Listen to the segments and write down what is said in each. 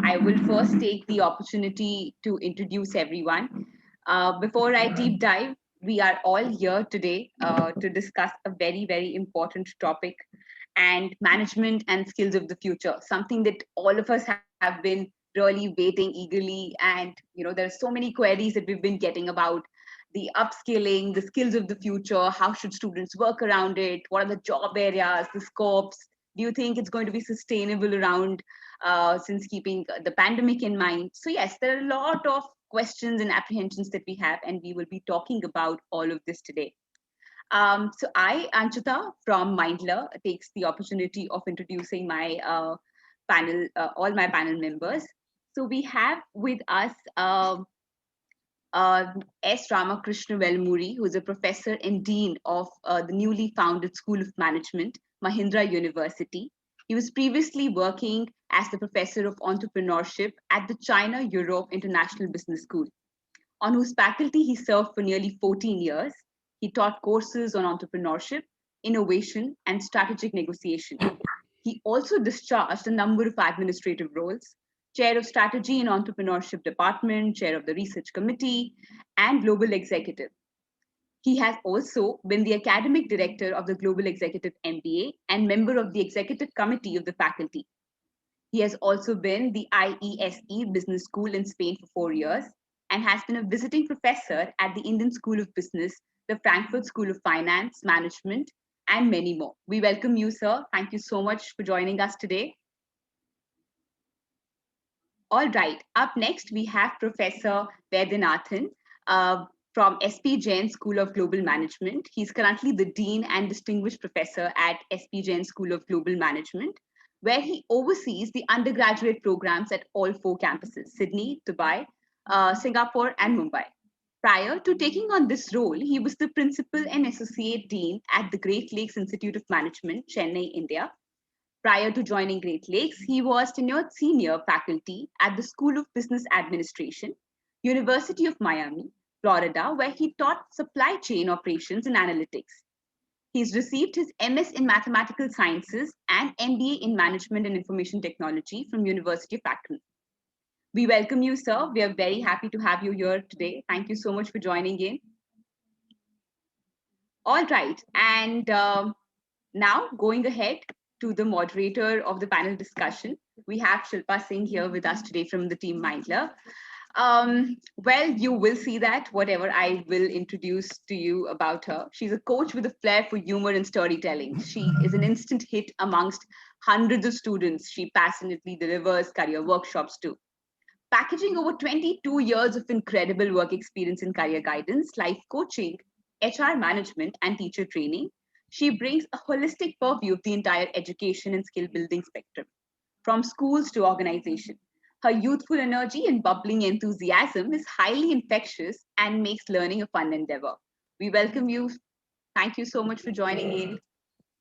I will first take the opportunity to introduce everyone. Before I deep dive, we are all here today to discuss a very, very important topic and management and skills of the future, something that all of us have been really waiting eagerly. And, there are so many queries that we've been getting about the upskilling, the skills of the future. How should students work around it? What are the job areas, the scopes? Do you think it's going to be sustainable around since keeping the pandemic in mind? So yes, there are a lot of questions and apprehensions that we have, and we will be talking about all of this today. So I, Anchita from Mindler, takes the opportunity of introducing my all my panel members. So we have with us S. Ramakrishna Velmuri, who is a professor and dean of the newly founded School of Management, Mahindra University. He was previously working as the professor of entrepreneurship at the China Europe International Business School, on whose faculty he served for nearly 14 years. He taught courses on entrepreneurship, innovation, and strategic negotiation. He also discharged a number of administrative roles: chair of strategy and entrepreneurship department, chair of the research committee, and global executive. He has also been the academic director of the Global Executive MBA and member of the executive committee of the faculty. He has also been the IESE Business School in Spain for 4 years and has been a visiting professor at the Indian School of Business, the Frankfurt School of Finance, Management, and many more. We welcome you, sir. Thank you so much for joining us today. All right, up next, we have Professor Vaidyanathan from SP Jain School of Global Management. He's currently the Dean and Distinguished Professor at SP Jain School of Global Management, where he oversees the undergraduate programs at all 4 campuses: Sydney, Dubai, Singapore, and Mumbai. Prior to taking on this role, he was the Principal and Associate Dean at the Great Lakes Institute of Management, Chennai, India. Prior to joining Great Lakes, he was tenured senior faculty at the School of Business Administration, University of Miami, Florida, where he taught supply chain operations and analytics. He's received his MS in Mathematical Sciences and MBA in Management and Information Technology from University of Akron. We welcome you, sir. We are very happy to have you here today. Thank you so much for joining in. All right, and now going ahead to the moderator of the panel discussion, we have Shilpa Singh here with us today from the team Mindler. Well, you will see that whatever I will introduce to you about her. She's a coach with a flair for humor and storytelling. She is an instant hit amongst hundreds of students. She passionately delivers career workshops too. Packaging over 22 years of incredible work experience in career guidance, life coaching, HR management, and teacher training, she brings a holistic purview of the entire education and skill building spectrum, from schools to organization. Her youthful energy and bubbling enthusiasm is highly infectious and makes learning a fun endeavor. We welcome you. Thank you so much for joining in,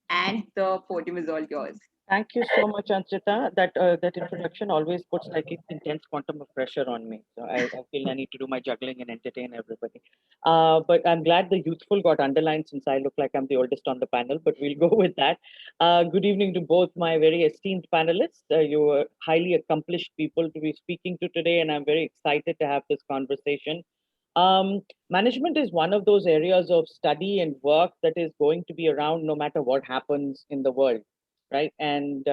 and the podium is all yours. Thank you so much, Anchita. That introduction always puts like an intense quantum of pressure on me. So I feel I need to do my juggling and entertain everybody. But I'm glad the youthful got underlined since I look like I'm the oldest on the panel. But we'll go with that. Good evening to both my very esteemed panelists. You are highly accomplished people to be speaking to today, and I'm very excited to have this conversation. Management is one of those areas of study and work that is going to be around no matter what happens in the world, right? And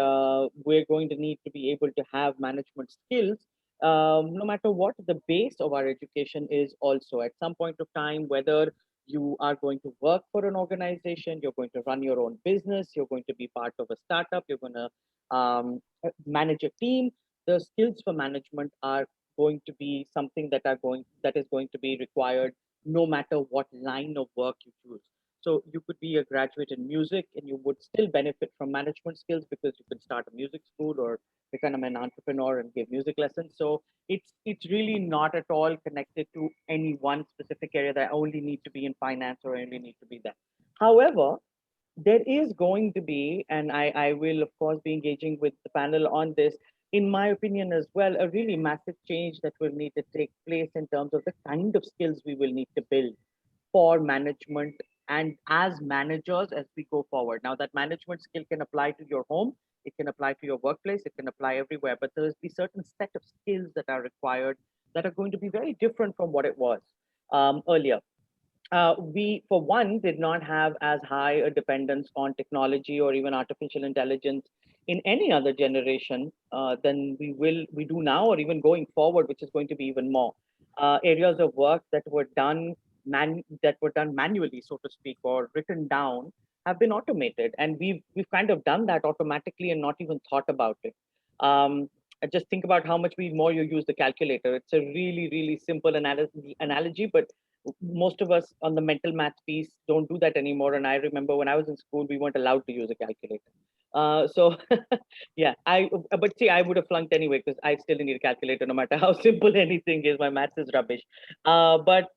we're going to need to be able to have management skills no matter what the base of our education is. Also, at some point of time, whether you are going to work for an organization, you're going to run your own business, you're going to be part of a startup, you're going to manage a team, the skills for management are going to be something that is going to be required no matter what line of work you choose. So you could be a graduate in music and you would still benefit from management skills because you could start a music school or become an entrepreneur and give music lessons. So it's really not at all connected to any one specific area that I only need to be in finance or I only need to be that. However, there is going to be, and I will of course be engaging with the panel on this, in my opinion as well, a really massive change that will need to take place in terms of the kind of skills we will need to build for management and as managers as we go forward. Now, that management skill can apply to your home, It can apply to your workplace. It can apply everywhere. But there's a certain set of skills that are required that are going to be very different from what it was earlier. We, for one, did not have as high a dependence on technology or even artificial intelligence in any other generation than we do now, or even going forward, which is going to be even more. Areas of work that were done manually, so to speak, or written down, have been automated, and we've kind of done that automatically and not even thought about it. Just think about how much more you use the calculator. It's a really, really simple analogy, but most of us on the mental math piece don't do that anymore. And I remember when I was in school, we weren't allowed to use a calculator. So yeah, but see, I would have flunked anyway because I still need a calculator no matter how simple anything is. My maths is rubbish. But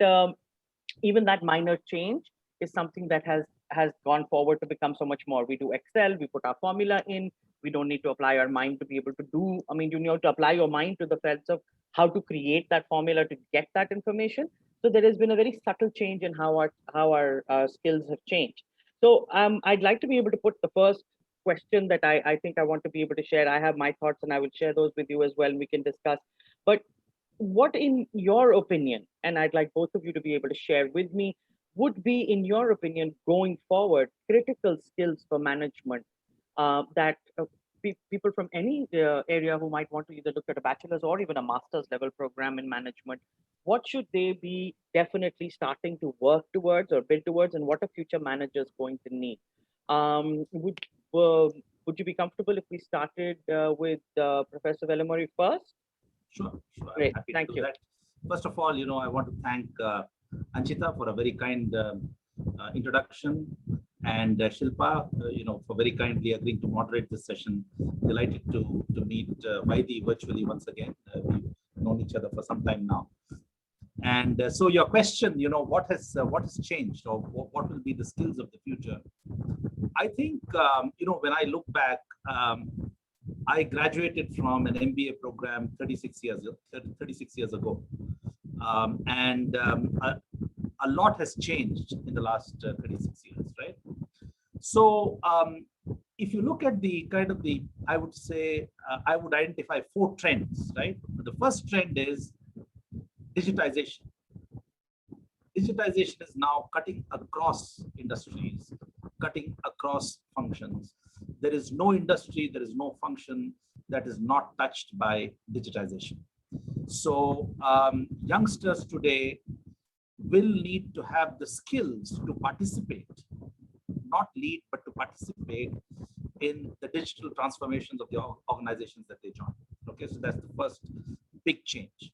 even that minor change is something that has gone forward to become so much more. We do Excel, we put our formula in. We don't need to apply our mind to be able to do. I mean, you need to apply your mind to the sense of how to create that formula to get that information. So there has been a very subtle change in how our skills have changed. So I'd like to be able to put the first question that I think I want to be able to share. I have my thoughts and I will share those with you as well. And we can discuss. But what, in your opinion, and I'd like both of you to be able to share with me, would be, in your opinion, going forward, critical skills for management that people from any area who might want to either look at a bachelor's or even a master's level program in management, what should they be definitely starting to work towards or build towards, and what are future managers going to need? Would you be comfortable if we started with Professor Velamuri first? Sure, sure. Great, I'm happy thank to do you. that. First of all, I want to thank Anchita for a very kind introduction, and Shilpa, for very kindly agreeing to moderate this session. Delighted to meet Vaidi virtually once again. We've known each other for some time now. And so your question, what has changed, or what will be the skills of the future? I think, when I look back, I graduated from an MBA program 36 years ago. A lot has changed in the last 36 years, right? So if you look at I would say, I would identify 4 trends, right? The first trend is digitization. Digitization is now cutting across industries, cutting across functions. There is no industry, there is no function that is not touched by digitization. So youngsters today will need to have the skills to participate, not lead, but to participate in the digital transformations of the organizations that they join. Okay, so that's the first big change.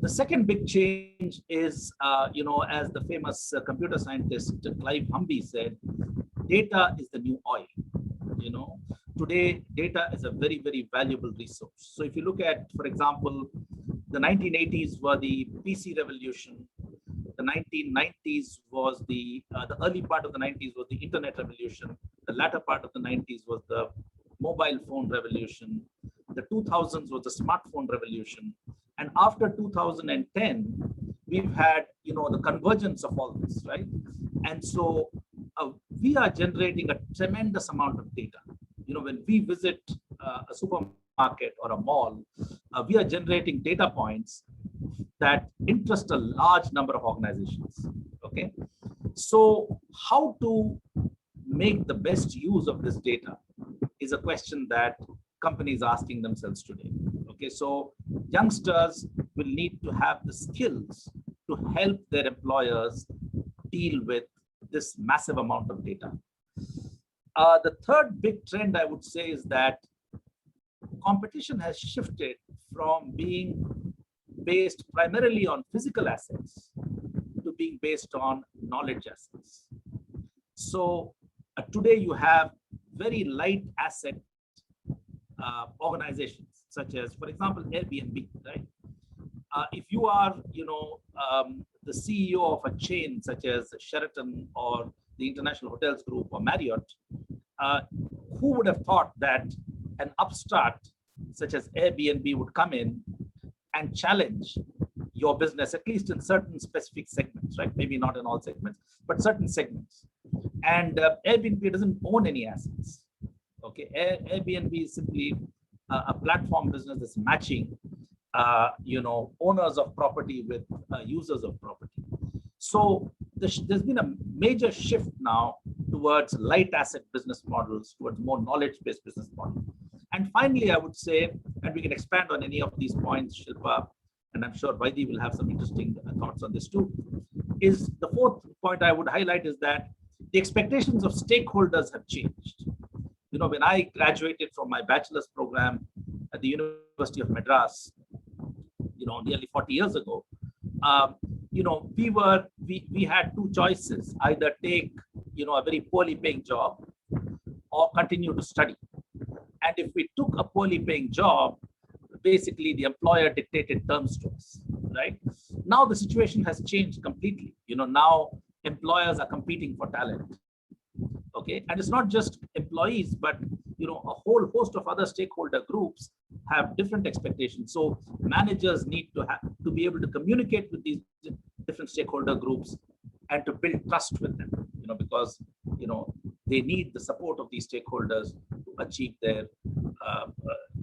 The second big change is, as the famous computer scientist Clive Humby said, data is the new oil. Today, data is a very, very valuable resource. So if you look at, for example, the 1980s were the PC revolution. The 1990s was the early part of the 90s was the internet revolution. The latter part of the 90s was the mobile phone revolution. The 2000s was the smartphone revolution. And after 2010, we've had, the convergence of all this, right? And so we are generating a tremendous amount of data. When we visit a supermarket or a mall, we are generating data points that interest a large number of organizations, okay? So how to make the best use of this data is a question that companies are asking themselves today. Okay, so youngsters will need to have the skills to help their employers deal with this massive amount of data. The third big trend, I would say, is that competition has shifted from being based primarily on physical assets to being based on knowledge assets. So today you have very light asset organizations, such as, for example, Airbnb, right? If you are, the CEO of a chain such as Sheraton or the International Hotels Group or Marriott, who would have thought that an upstart such as Airbnb would come in and challenge your business, at least in certain specific segments, right? Maybe not in all segments, but certain segments. And Airbnb doesn't own any assets. Okay, Airbnb is simply a platform business that's matching, owners of property with users of property. So there's been a major shift now towards light asset business models, towards more knowledge-based business models. And finally, I would say, and we can expand on any of these points, Shilpa, and I'm sure Vaidi will have some interesting thoughts on this too, is the fourth point I would highlight is that the expectations of stakeholders have changed. When I graduated from my bachelor's program at the University of Madras, nearly 40 years ago, we had two choices: either take, a very poorly paying job or continue to study. And if we took a poorly paying job, basically the employer dictated terms to us, right? Now the situation has changed completely. Now employers are competing for talent. Okay, and it's not just employees, but a whole host of other stakeholder groups have different expectations. So managers need to be able to communicate with these different stakeholder groups and to build trust with them, because they need the support of these stakeholders to achieve their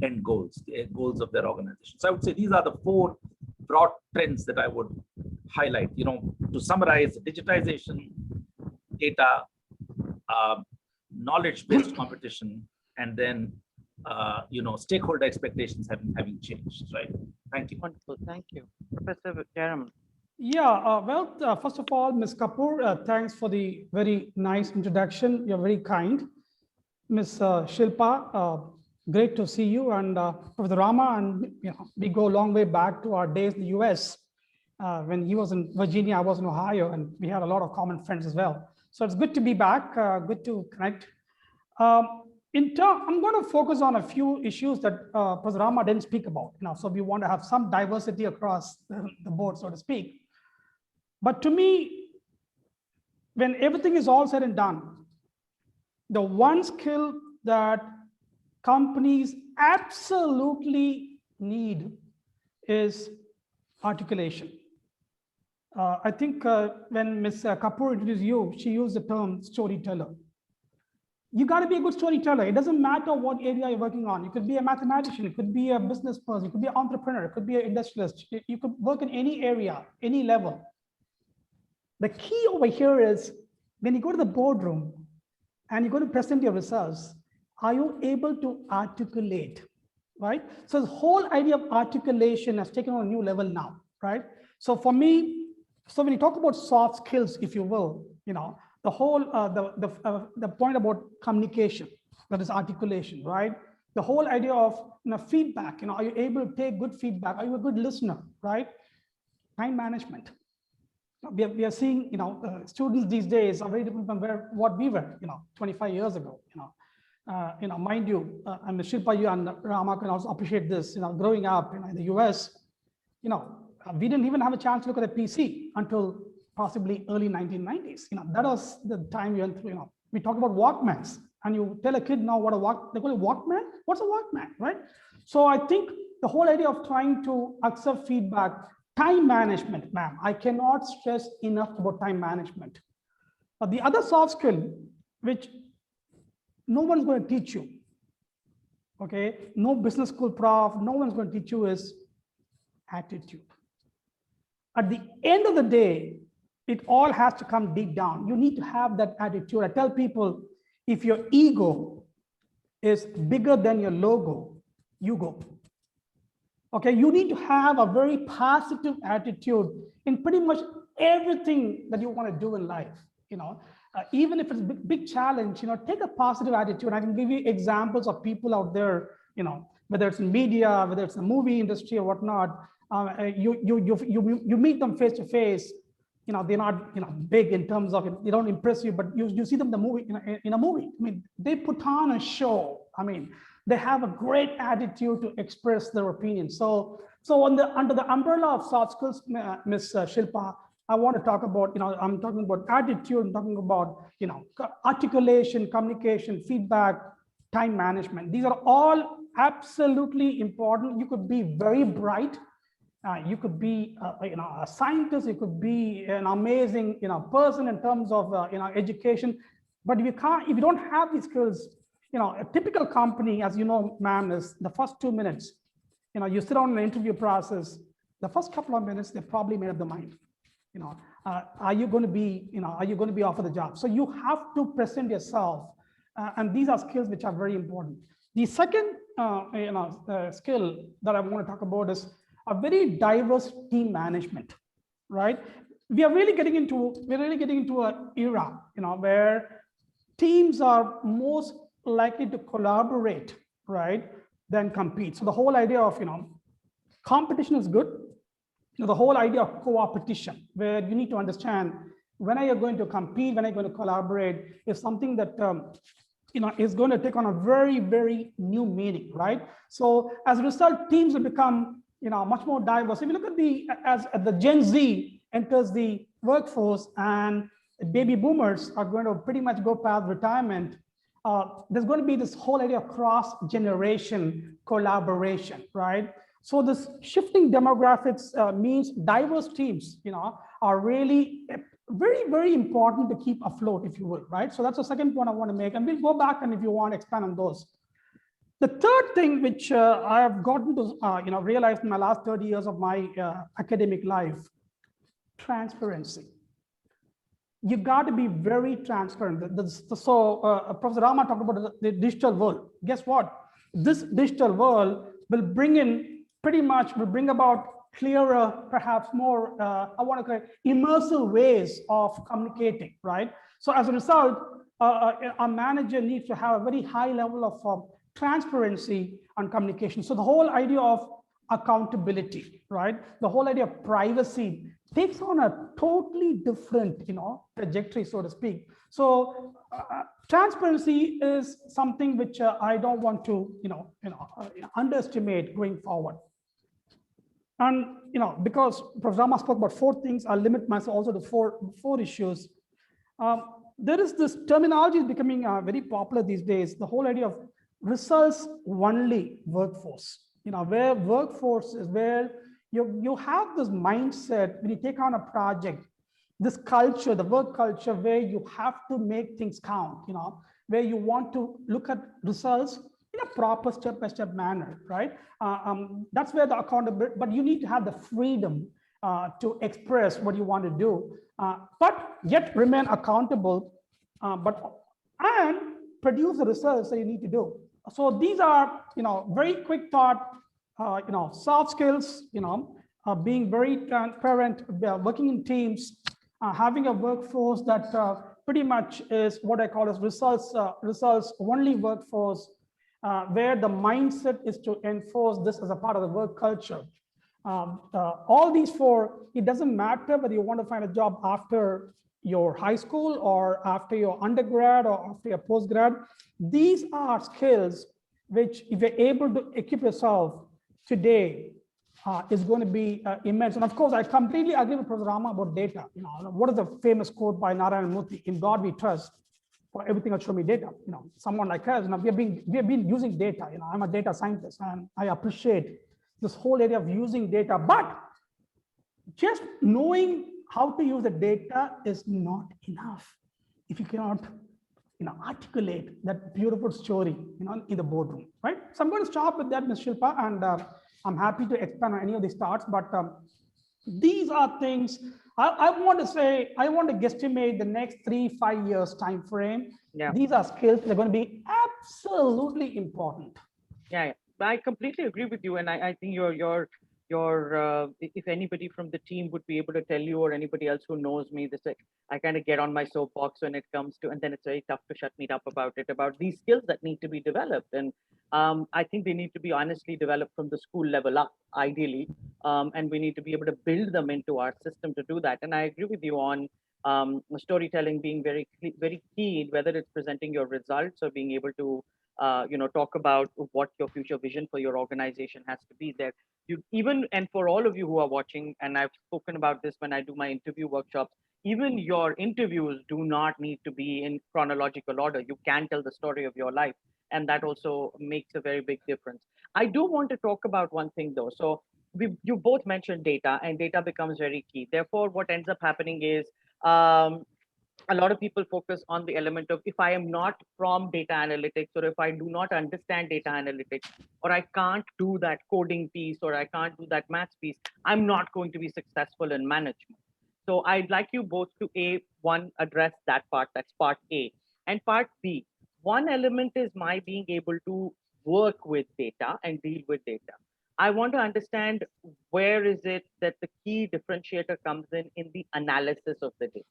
end goals, the goals of their organization. So I would say these are the four broad trends that I would highlight. To summarize: digitization, data, knowledge-based competition, and then stakeholder expectations having changed. Right. Thank you. Wonderful. Thank you, Professor Jerem. Yeah, first of all, Ms. Kapoor, thanks for the very nice introduction. You're very kind. Ms. Shilpa, great to see you, and Professor Rama, and we go a long way back to our days in the US. When he was in Virginia, I was in Ohio, and we had a lot of common friends as well. So it's good to be back, good to connect. I'm going to focus on a few issues that Professor Rama didn't speak about. So we want to have some diversity across the board, so to speak. But to me, when everything is all said and done, the one skill that companies absolutely need is articulation. I think when Ms. Kapoor introduced you, she used the term storyteller. You got to be a good storyteller. It doesn't matter what area you're working on. You could be a mathematician, you could be a business person, you could be an entrepreneur, you could be an industrialist. You could work in any area, any level. The key over here is when you go to the boardroom and you're going to present your results, are you able to articulate, right? So the whole idea of articulation has taken on a new level now, right? So for me, so when you talk about soft skills, if you will, the whole, the point about communication, that is articulation, right? The whole idea of feedback, are you able to take good feedback? Are you a good listener, right? Time management. We are seeing, students these days are very different from what we were, 25 years ago. Mind you, and Shilpa, you and Rama can also appreciate this. Growing up in the US, we didn't even have a chance to look at a PC until possibly early 1990s. That was the time we went through. We talk about Walkmans, and you tell a kid now what they call a Walkman. What's a Walkman, right? So I think the whole idea of trying to accept feedback. Time management, ma'am. I cannot stress enough about time management. The other soft skill, which no one's going to teach you, okay? No business school prof, no one's going to teach you, is attitude. At the end of the day, it all has to come deep down. You need to have that attitude. I tell people, if your ego is bigger than your logo, you go. Okay, you need to have a very positive attitude in pretty much everything that you want to do in life. Even if it's a big challenge, take a positive attitude. I can give you examples of people out there, whether it's in media, whether it's in the movie industry or whatnot. You meet them face to face. They're not big in terms of they don't impress you, but you see them in a movie. I mean, they put on a show. I mean, they have a great attitude to express their opinion. So under the umbrella of soft skills, Ms. Shilpa, I want to talk about, I'm talking about attitude, I'm talking about, articulation, communication, feedback, time management. These are all absolutely important. You could be very bright. You could be, a scientist. You could be an amazing, person in terms of, education. But if you don't have these skills, A typical company, as you know, ma'am, is the first 2 minutes. You sit on an interview process. The first couple of minutes, they probably made up their mind. Are you going to be, are you going to be offered the job? So you have to present yourself, and these are skills which are very important. The second, skill that I want to talk about is a very diverse team management, right? We're really getting into an era, where teams are most likely to collaborate, right, than compete. So the whole idea of, competition is good. The whole idea of co-opetition, where you need to understand when are you going to compete, when are you going to collaborate, is something that is going to take on a very, very new meaning, right? So as a result, teams have become much more diverse. If you look at as the Gen Z enters the workforce and baby boomers are going to pretty much go past retirement, there's going to be this whole idea of cross-generation collaboration, right? So this shifting demographics means diverse teams, are really very, very important to keep afloat, if you will, right? So that's the second point I want to make, and we'll go back and if you want to expand on those. The third thing which I have gotten to realize in my last 30 years of my academic life, transparency. You got to be very transparent. So Professor Rama talked about the digital world. Guess what? This digital world will bring about clearer, perhaps more, I want to call it immersive ways of communicating, right? So as a result, a manager needs to have a very high level of transparency and communication. So the whole idea of accountability, right? The whole idea of privacy takes on a totally different, trajectory, so to speak. So transparency is something which I don't want to, underestimate going forward. And because Professor Rama spoke about 4 things, I'll limit myself also to four issues. There is this terminology is becoming very popular these days. The whole idea of results-only workforce. Where workforce is where you have this mindset when you take on a project, this culture, the work culture, where you have to make things count. Where you want to look at results in a proper step-by-step manner, right? That's where the accountability, but you need to have the freedom to express what you want to do, but yet remain accountable, and produce the results that you need to do. So these are, very quick thought, soft skills, being very transparent, working in teams, having a workforce that pretty much is what I call as results only workforce, where the mindset is to enforce this as a part of the work culture. All these 4, it doesn't matter whether you want to find a job after your high school or after your undergrad or after your postgrad. These are skills which, if you're able to equip yourself today, is going to be immense. And of course, I completely agree with Professor Rama about data. What is the famous quote by Narayana Murthy? In God we trust. For everything else, show me data. Someone like us, we have been using data. I'm a data scientist, and I appreciate this whole area of using data. But just knowing how to use the data is not enough if you cannot, articulate that beautiful story, in the boardroom, right? So I'm going to stop with that, Ms. Shilpa, and I'm happy to expand on any of these thoughts. But these are things I want to guesstimate the next 3-5 years time frame. Yeah. These are skills that are going to be absolutely important. Yeah, I completely agree with you, and I think if anybody from the team would be able to tell you, or anybody else who knows me, this I kind of get on my soapbox when it comes to, and then it's very tough to shut me up about these skills that need to be developed, and I think they need to be honestly developed from the school level up, ideally, and we need to be able to build them into our system to do that. And I agree with you on storytelling being very key, whether it's presenting your results or being able to talk about what your future vision for your organization has to be. There, and for all of you who are watching, and I've spoken about this when I do my interview workshops, even your interviews do not need to be in chronological order. You can tell the story of your life, and that also makes a very big difference. I do want to talk about one thing though. So you both mentioned data, and data becomes very key. Therefore, what ends up happening is a lot of people focus on the element of, if I am not from data analytics, or if I do not understand data analytics, or I can't do that coding piece, or I can't do that maths piece, I'm not going to be successful in management. So I'd like you both to one, address that part. That's part A. And part B, one element is my being able to work with data and deal with data. I want to understand, where is it that the key differentiator comes in the analysis of the data?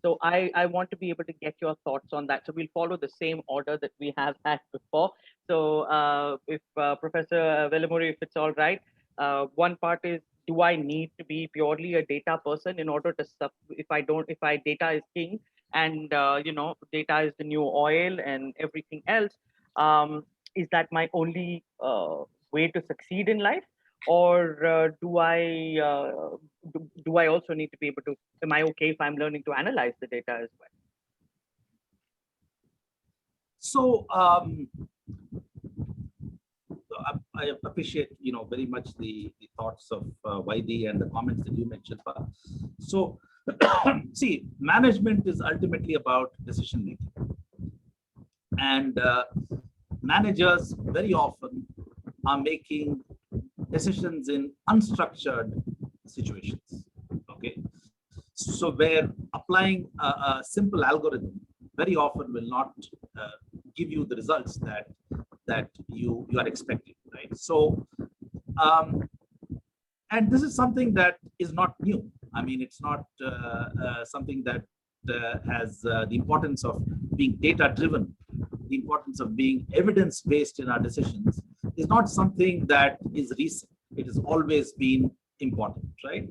So I want to be able to get your thoughts on that. So we'll follow the same order that we have had before. So if Professor Velamuri, if it's all right, one part is, do I need to be purely a data person in order to if I data is king, and data is the new oil and everything else, is that my only way to succeed in life? Or do I also need to be able to, am I okay if I'm learning to analyze the data as well? So I appreciate, very much the thoughts of Vaidi and the comments that you mentioned. So see, management is ultimately about decision making, and managers very often are making decisions in unstructured situations. Okay, so where applying a simple algorithm very often will not give you the results that you are expecting, right? So and this is something that is not new. I mean, it's not something that has the importance of being data driven, the importance of being evidence based in our decisions is not something that is recent. It has always been important, right?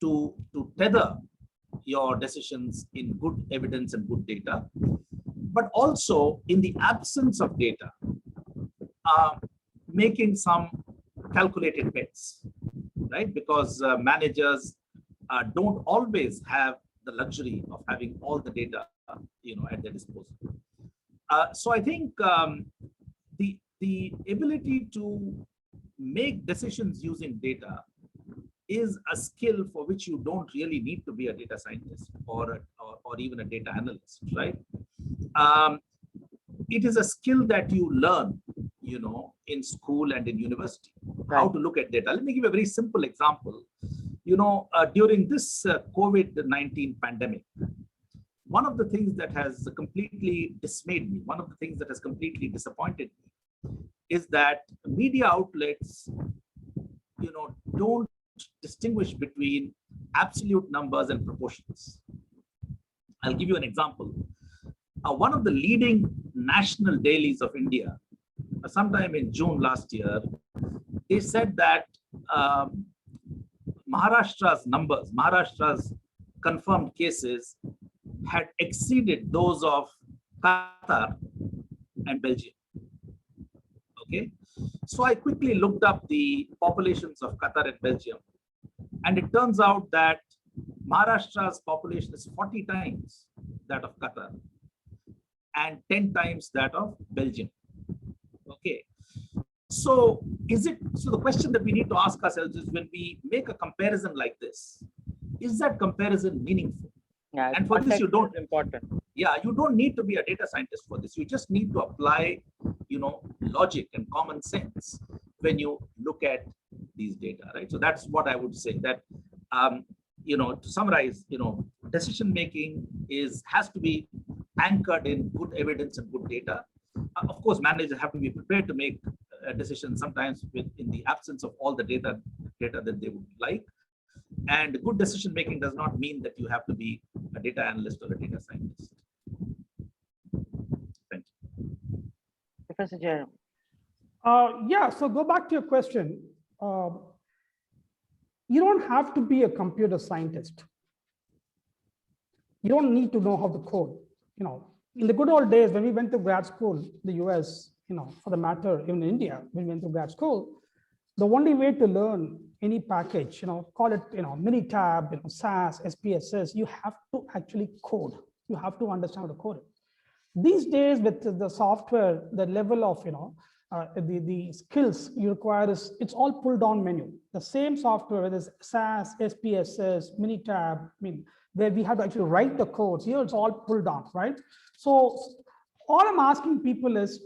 To tether your decisions in good evidence and good data, but also in the absence of data, making some calculated bets, right? Because managers don't always have the luxury of having all the data, at their disposal. So I think the ability to make decisions using data is a skill for which you don't really need to be a data scientist or even a data analyst, right? It is a skill that you learn, in school and in university, right? How to look at data. Let me give you a very simple example. During this COVID-19 pandemic, one of the things that has completely dismayed me, one of the things that has completely disappointed me, is that media outlets, don't distinguish between absolute numbers and proportions. I'll give you an example. One of the leading national dailies of India, sometime in June last year, they said that Maharashtra's confirmed cases had exceeded those of Qatar and Belgium. Okay, so I quickly looked up the populations of Qatar and Belgium, and it turns out that Maharashtra's population is 40 times that of Qatar and 10 times that of Belgium. Okay, so the question that we need to ask ourselves is, when we make a comparison like this, is that comparison meaningful? Yeah, and for this, you don't important. Yeah, you don't need to be a data scientist for this. You just need to apply, logic and common sense when you look at these data, right? So that's what I would say, that to summarize, decision making has to be anchored in good evidence and good data. Of course, managers have to be prepared to make decisions sometimes in the absence of all the data that they would like. And good decision making does not mean that you have to be a data analyst or a data scientist. Thank you. Professor Jerome. Yeah, so go back to your question. You don't have to be a computer scientist. You don't need to know how to code. In the good old days, when we went to grad school, the US, for the matter, even in India, when we went to grad school, the only way to learn any package, call it, Minitab, SAS, SPSS, you have to actually code. You have to understand how to code it. These days, with the software, the level of, the skills you require it's all pull down menu. The same software, whether it's SAS, SPSS, Minitab, where we had to actually write the codes. Here it's all pulled down, right? So all I'm asking people is,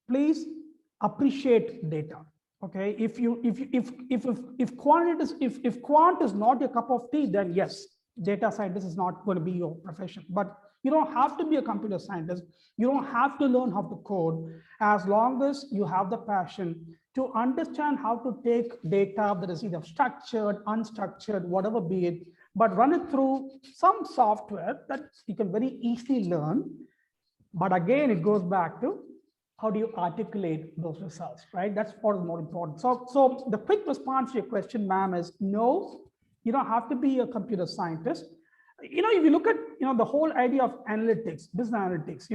please appreciate data. Okay, if quant is not your cup of tea, then yes, data scientist is not going to be your profession. But you don't have to be a computer scientist. You don't have to learn how to code, as long as you have the passion to understand how to take data that is either structured, unstructured, whatever be it, but run it through some software that you can very easily learn. But again, it goes back to how do you articulate those results, right? That's what is more important. So the quick response to your question, ma'am, is no, you don't have to be a computer scientist. If you look at, the whole idea of analytics, business analytics,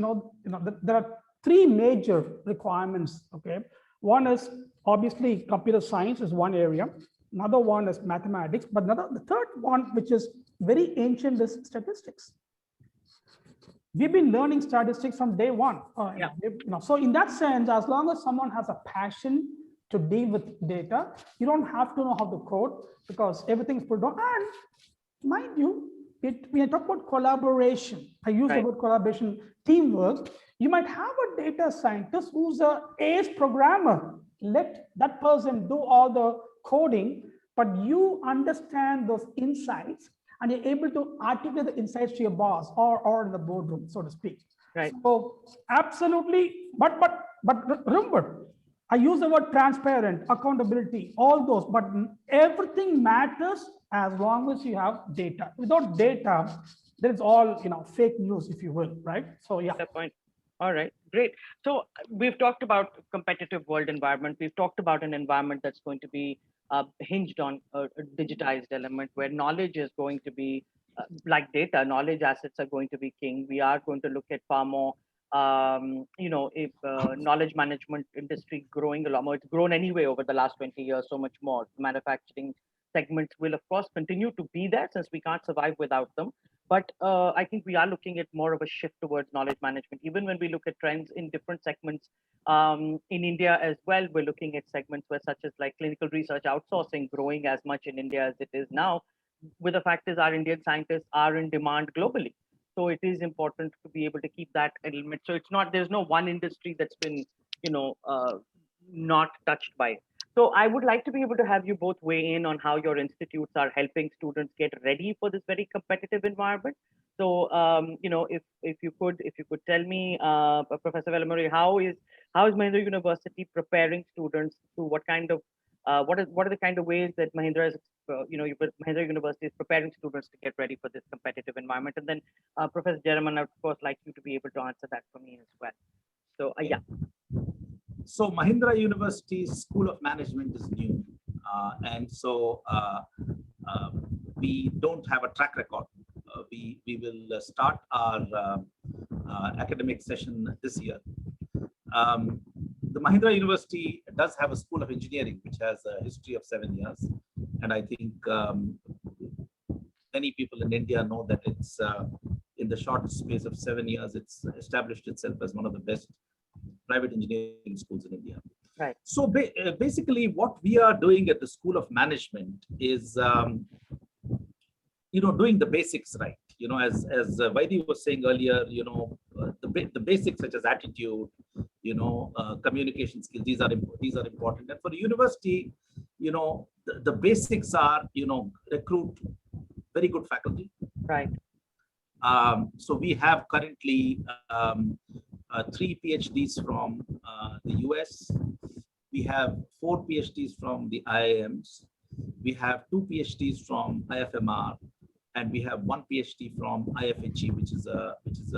there are three major requirements, okay? One is obviously computer science is one area. Another one is mathematics, but the third one, which is very ancient, is statistics. We've been learning statistics from day one. So in that sense, as long as someone has a passion to deal with data, you don't have to know how to code, because everything's put on. And mind you, when I talk about collaboration, I use the word collaboration, teamwork. You might have a data scientist who's an ace programmer. Let that person do all the coding, but you understand those insights and you're able to articulate the insights to your boss or in the boardroom, so to speak. Right. So absolutely, but remember, I use the word transparent, accountability, all those, but everything matters as long as you have data. Without data, there is all fake news, if you will, right? So yeah. That point. All right, great. So we've talked about competitive world environment. We've talked about an environment that's going to be hinged on a digitized element where knowledge is going to be like data. Knowledge assets are going to be king. We are going to look at far more, if knowledge management industry growing a lot more. It's grown anyway over the last 20 years, so much more. Manufacturing segments will, of course, continue to be there since we can't survive without them. But I think we are looking at more of a shift towards knowledge management. Even when we look at trends in different segments in India as well, we're looking at segments where such as like clinical research outsourcing growing as much in India as it is now. With the fact is our Indian scientists are in demand globally. So it is important to be able to keep that element. So it's not, there's no one industry that's been, not touched by it. So I would like to be able to have you both weigh in on how your institutes are helping students get ready for this very competitive environment. So, if you could tell me, Professor Vellamuri, how is Mahindra University preparing students to what are the kind of ways that Mahindra University is preparing students to get ready for this competitive environment? And then, Professor Jeraman, I would of course like you to be able to answer that for me as well. So, yeah. So Mahindra University School of Management is new. And so we don't have a track record. We will start our academic session this year. The Mahindra University does have a School of Engineering, which has a history of 7 years. And I think many people in India know that it's in the short space of 7 years, it's established itself as one of the best private engineering schools in India. Right. So basically what we are doing at the School of Management is, doing the basics right. As Vaidi was saying earlier, the basics such as attitude, communication skills, these are important. And for the university, the basics are, recruit very good faculty. Right. So we have currently 3 PhDs from the US. We have 4 PhDs from the IIMs. We have 2 PhDs from IFMR, and we have 1 PhD from IFHE, which is a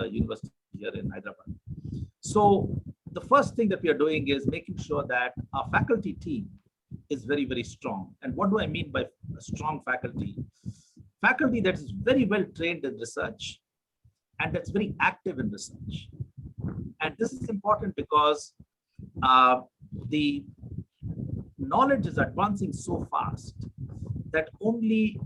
university here in Hyderabad. So the first thing that we are doing is making sure that our faculty team is very, very strong. And what do I mean by a strong faculty? Faculty that is very well trained in research and that's very active in research. And this is important because the knowledge is advancing so fast that only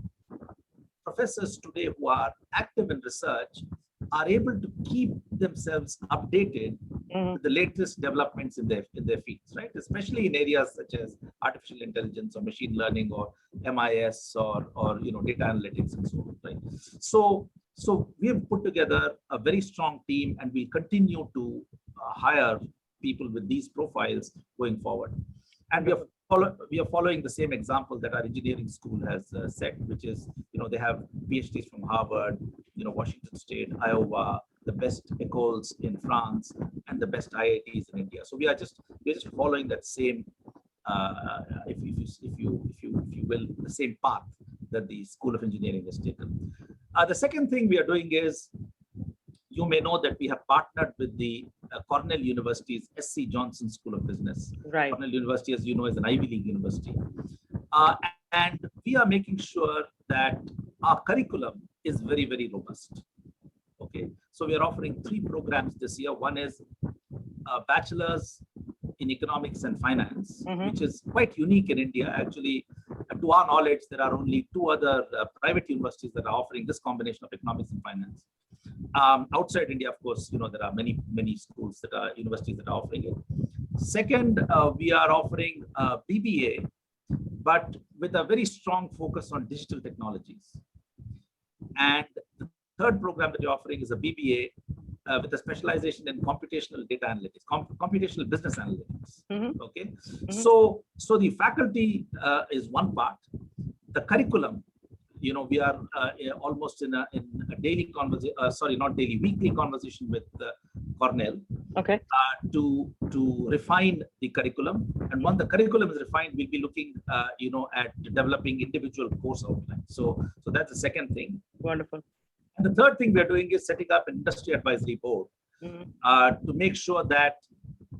professors today who are active in research are able to keep themselves updated with the latest developments in their fields, right? Especially in areas such as artificial intelligence or machine learning or MIS or data analytics and so on, right? So we have put together a very strong team, and we continue to hire people with these profiles going forward. And we are following the same example that our engineering school has set, which is, they have PhDs from Harvard, Washington State, Iowa, the best écoles in France, and the best IITs in India. So we're just following that same, if you will, the same path that the School of Engineering has taken. The second thing we are doing is, you may know that we have partnered with the Cornell University's S.C. Johnson School of Business. Right. Cornell University, as you know, is an Ivy League university. And we are making sure that our curriculum is very, very robust. Okay, so we are offering 3 programs this year. One is a bachelor's in economics and finance, which is quite unique in India. Actually, to our knowledge, there are only 2 other private universities that are offering this combination of economics and finance. Outside India, of course, there are many schools that are universities that are offering it. Second, we are offering a BBA, but with a very strong focus on digital technologies. And the third program that we're offering is a BBA with a specialization in computational data analytics, computational business analytics. Okay, so the faculty is one part. The curriculum, we are almost in a daily conversation, not daily, weekly conversation with Cornell. Okay. To refine the curriculum, and once the curriculum is refined, we'll be looking, at developing individual course outlines. So that's the second thing. Wonderful. And the third thing we're doing is setting up an industry advisory board to make sure that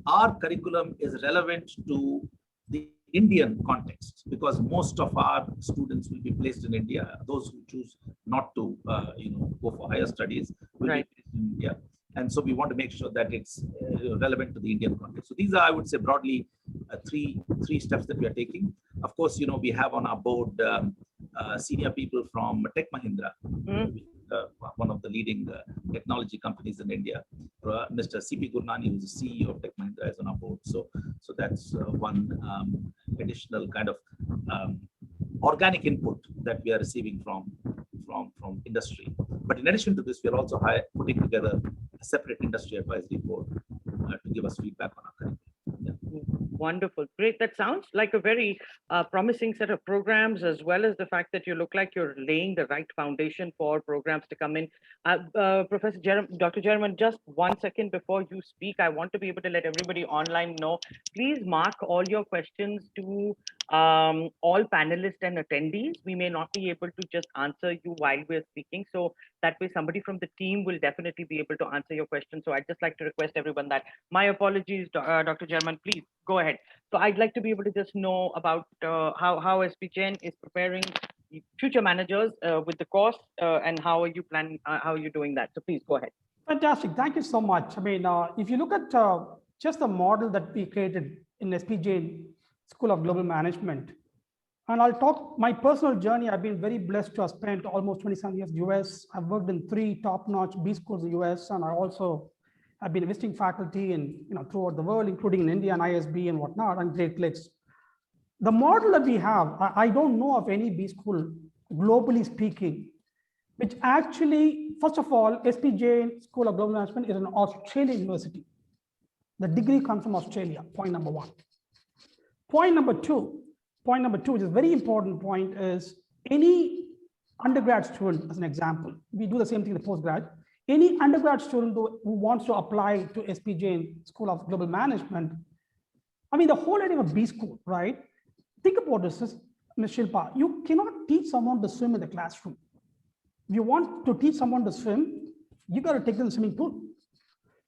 our curriculum is relevant to the Indian context, because most of our students will be placed in India. Those who choose not to, go for higher studies will be placed in India. And so we want to make sure that it's relevant to the Indian context. So these are, I would say, broadly three steps that we are taking. Of course, we have on our board senior people from Tech Mahindra, one of the leading technology companies in India. Mr. C.P. Gurnani, who's the CEO of Tech Mahindra, is on our board. So that's one additional kind of organic input that we are receiving from industry. But in addition to this, we are also putting together a separate industry advisory board to give us feedback on our curriculum. Yeah. Wonderful. Great. That sounds like a very promising set of programs, as well as the fact that you look like you're laying the right foundation for programs to come in. Dr. Jerman, just 1 second before you speak, I want to be able to let everybody online know, please mark all your questions to all panelists and attendees. We may not be able to just answer you while we're speaking. So that way somebody from the team will definitely be able to answer your question. So I'd just like to request everyone that, my apologies, Dr. Jerman, please go ahead. So I'd like to be able to just know about how SPGen is preparing future managers with the course and how are you planning, how are you doing that? So please go ahead. Fantastic. Thank you so much. I mean, if you look at just the model that we created in SPGen School of Global Management, and I'll talk my personal journey. I've been very blessed to have spent almost 27 years in the US. I've worked in 3 top-notch B schools in the US, and I also have been visiting faculty in throughout the world, including in India and ISB and whatnot, and Great Lakes. The model that we have, I don't know of any B school, globally speaking, which actually, first of all, SPGen School of Global Management is an Australian university. The degree comes from Australia, point number 1. Point number two, which is a very important point, is any undergrad student, as an example, we do the same thing in the postgrad, any undergrad student who wants to apply to SPGen School of Global Management, I mean, the whole idea of B school, right? Think about this, Ms. Shilpa, you cannot teach someone to swim in the classroom. If you want to teach someone to swim, you got to take them to the swimming pool.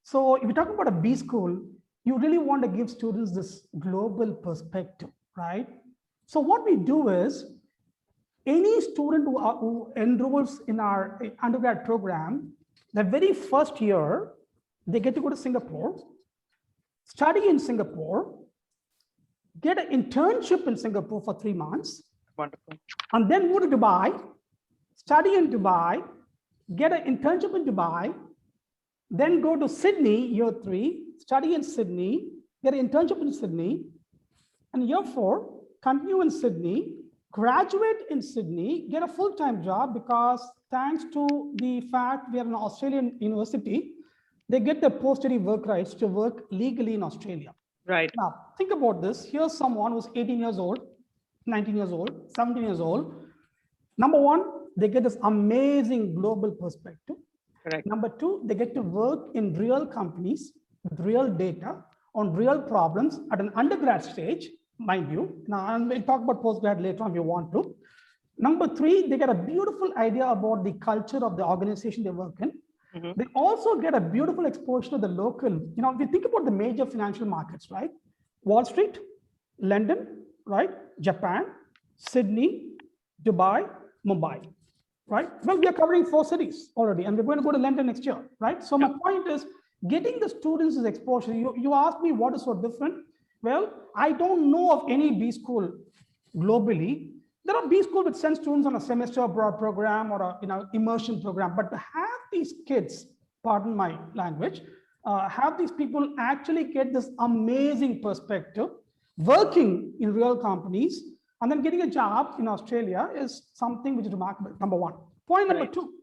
So if you're talking about a B school, you really want to give students this global perspective, right? So what we do is, any student who enrolls in our undergrad program, the very first year, they get to go to Singapore, study in Singapore, get an internship in Singapore for 3 months, Wonderful. and then move to Dubai, study in Dubai, get an internship in Dubai, then go to Sydney year 3, study in Sydney, get an internship in Sydney, and year 4, continue in Sydney, graduate in Sydney, get a full-time job, because thanks to the fact we are an Australian university, they get the post-study work rights to work legally in Australia. Right. Now, think about this. Here's someone who's 18 years old, 19 years old, 17 years old. Number one, they get this amazing global perspective. Correct. Number 2, they get to work in real companies with real data on real problems at an undergrad stage, mind you. Now, and we'll talk about postgrad later on if you want to. Number 3, they get a beautiful idea about the culture of the organization they work in. They also get a beautiful exposure to the local, if you think about the major financial markets, right? Wall Street, London, right? Japan, Sydney, Dubai, Mumbai, right? Well, we are covering 4 cities already, and we're going to go to London next year, right? So my point is getting the students this exposure. You asked me what is so different. Well, I don't know of any B school globally. There are B school which send students on a semester abroad program or a immersion program, but to have these kids, pardon my language, have these people actually get this amazing perspective, working in real companies, and then getting a job in Australia is something which is remarkable, number one. Point number 2,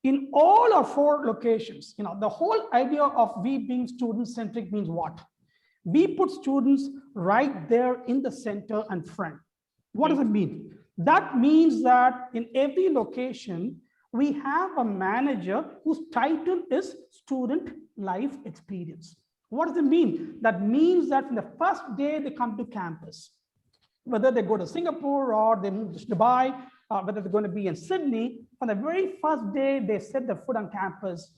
in all our 4 locations, the whole idea of we being student-centric means what? We put students right there in the center and front. What does it mean? That means that in every location, we have a manager whose title is Student Life Experience. What does it mean? That means that from the first day they come to campus, whether they go to Singapore or they move to Dubai, whether they're going to be in Sydney, from the very first day they set their foot on campus,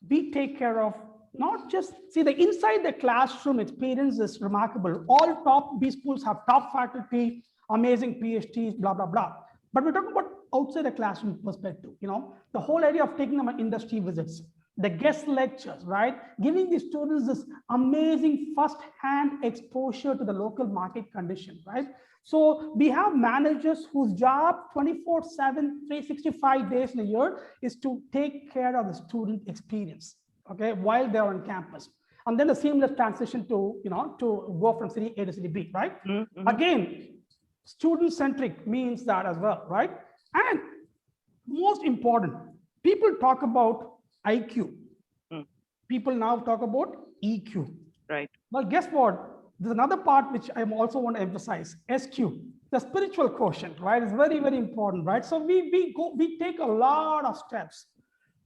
we take care of not just, see, the inside the classroom experience is remarkable. All top B schools have top faculty, amazing PhDs, blah, blah, blah. But we're talking about outside the classroom perspective, the whole idea of taking them on industry visits, the guest lectures, right? Giving the students this amazing first-hand exposure to the local market condition, right? So we have managers whose job 24/7, 365 days in a year is to take care of the student experience, okay, while they're on campus. And then a seamless transition to, to go from city A to city B, right? Again, student-centric means that as well, right? And most important, people talk about IQ. People now talk about EQ. Right. Well, guess what? There's another part which I also want to emphasize, SQ, the spiritual quotient, right? It's very, very important, right? So we take a lot of steps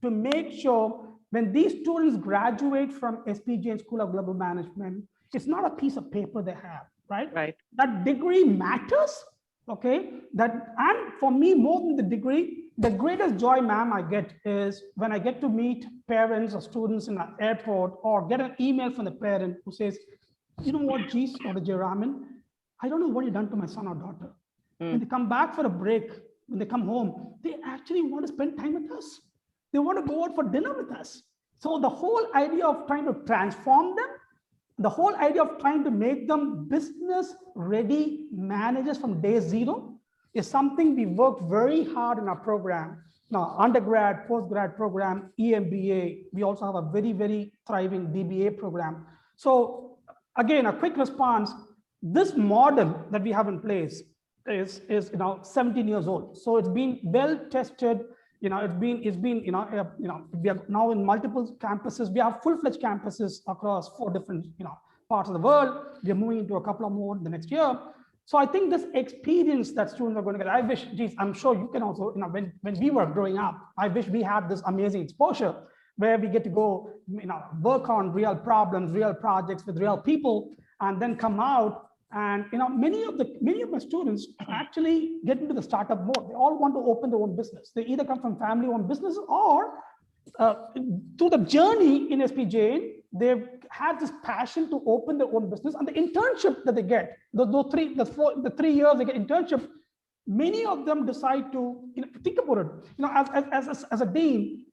to make sure when these students graduate from SPJ School of Global Management, it's not a piece of paper they have, right? Right. That degree matters, okay? And for me, more than the degree, the greatest joy, ma'am, I get is when I get to meet parents or students in an airport or get an email from the parent who says, you know what, geez, or the Jaraman, I don't know what you've done to my son or daughter. When they come back for a break, when they come home, they actually want to spend time with us. They want to go out for dinner with us. So the whole idea of trying to transform them, the whole idea of trying to make them business ready managers from day 0 is something we work very hard in our program. Now, undergrad, postgrad program, EMBA, we also have a very, very thriving DBA program. So again, a quick response, this model that we have in place is 17 years old. So it's been well tested. We are now in multiple campuses. We have full-fledged campuses across 4 different, parts of the world. We are moving into a couple of more the next year. So I think this experience that students are going to get, I wish, geez, I'm sure you can also, when we were growing up, I wish we had this amazing exposure where we get to go, work on real problems, real projects with real people, and then come out. And many of my students actually get into the startup mode. They all want to open their own business. They either come from family-owned businesses or through the journey in SPJ, they've had this passion to open their own business. And the internship that they get, the 3 years they get internship, many of them decide to think about it. As a dean,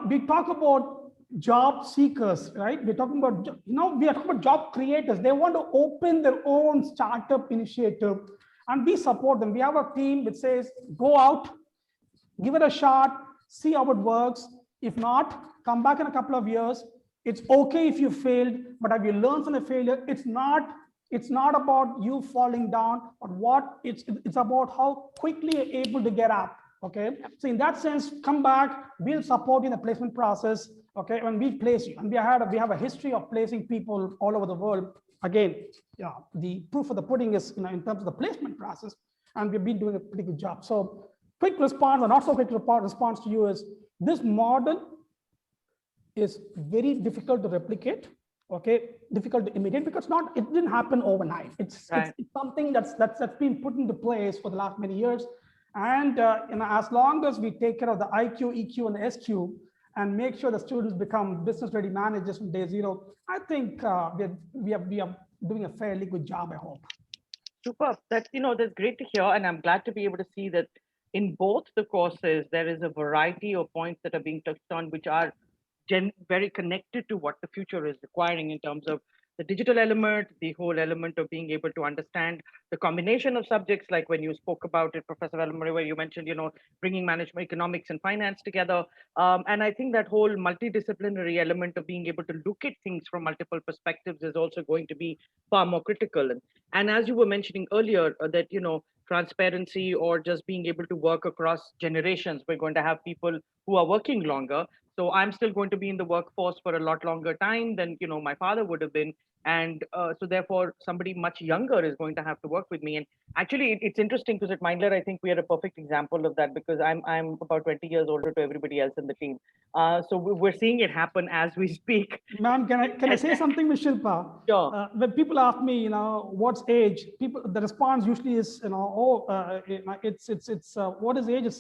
we talk about job seekers, right? We're talking about, we are talking about job creators. They want to open their own startup initiative, and we support them. We have a team that says, go out, give it a shot, see how it works. If not, come back in a couple of years. It's okay if you failed, but have you learned from the failure? It's not about you falling down, but it's about how quickly you're able to get up. Okay, so in that sense, come back, we'll support you in the placement process. Okay, when we place you, and we have a history of placing people all over the world. Again, yeah, the proof of the pudding is, in terms of the placement process, and we've been doing a pretty good job. So quick response, or not so quick response to you is, this model is very difficult to replicate, okay, difficult to imitate, because it didn't happen overnight. It's something that's been put into place for the last many years. And as long as we take care of the IQ, EQ, and the SQ, and make sure the students become business-ready managers from day zero, I think we are doing a fairly good job, I hope. Super. That's great to hear, and I'm glad to be able to see that in both the courses there is a variety of points that are being touched on, which are very connected to what the future is requiring in terms of the digital element, the whole element of being able to understand the combination of subjects, like when you spoke about it, Professor Velmuri, where you mentioned, bringing management, economics, and finance together. And I think that whole multidisciplinary element of being able to look at things from multiple perspectives is also going to be far more critical. And as you were mentioning earlier, that, transparency or just being able to work across generations, we're going to have people who are working longer. So I'm still going to be in the workforce for a lot longer time than my father would have been, and so therefore somebody much younger is going to have to work with me. And actually, it's interesting because at Mindler, I think we are a perfect example of that, because I'm about 20 years older to everybody else in the team. So we're seeing it happen as we speak. Ma'am, can I say something with Shilpa? Sure. When people ask me, what's age? The response usually is, it's what is age?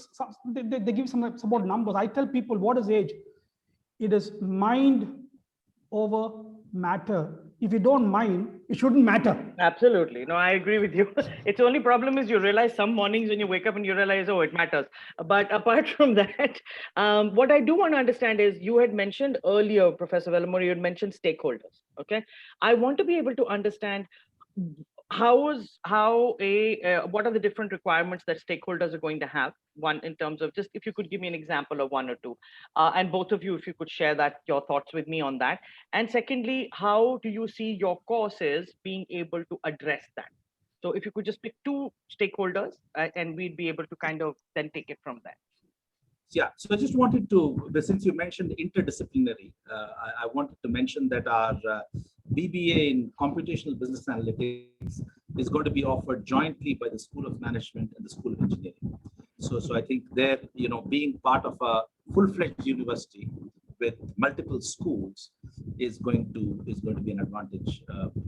They give some about numbers. I tell people, what is age? It is mind over matter. If you don't mind, it shouldn't matter. Absolutely. No, I agree with you. Its only problem is you realize some mornings when you wake up and you realize, oh, it matters. But apart from that, what I do want to understand is, you had mentioned earlier, Professor Velmuri, you had mentioned stakeholders. Okay. I want to be able to understand what are the different requirements that stakeholders are going to have. One, in terms of, just if you could give me an example of one or two, and both of you, if you could share your thoughts with me on that. And secondly, how do you see your courses being able to address that? So if you could just pick two stakeholders, and we'd be able to kind of then take it from there. Yeah, so I just wanted to, since you mentioned interdisciplinary, I wanted to mention that our BBA in Computational Business Analytics is going to be offered jointly by the School of Management and the School of Engineering. So I think there, being part of a full-fledged university with multiple schools is going to be an advantage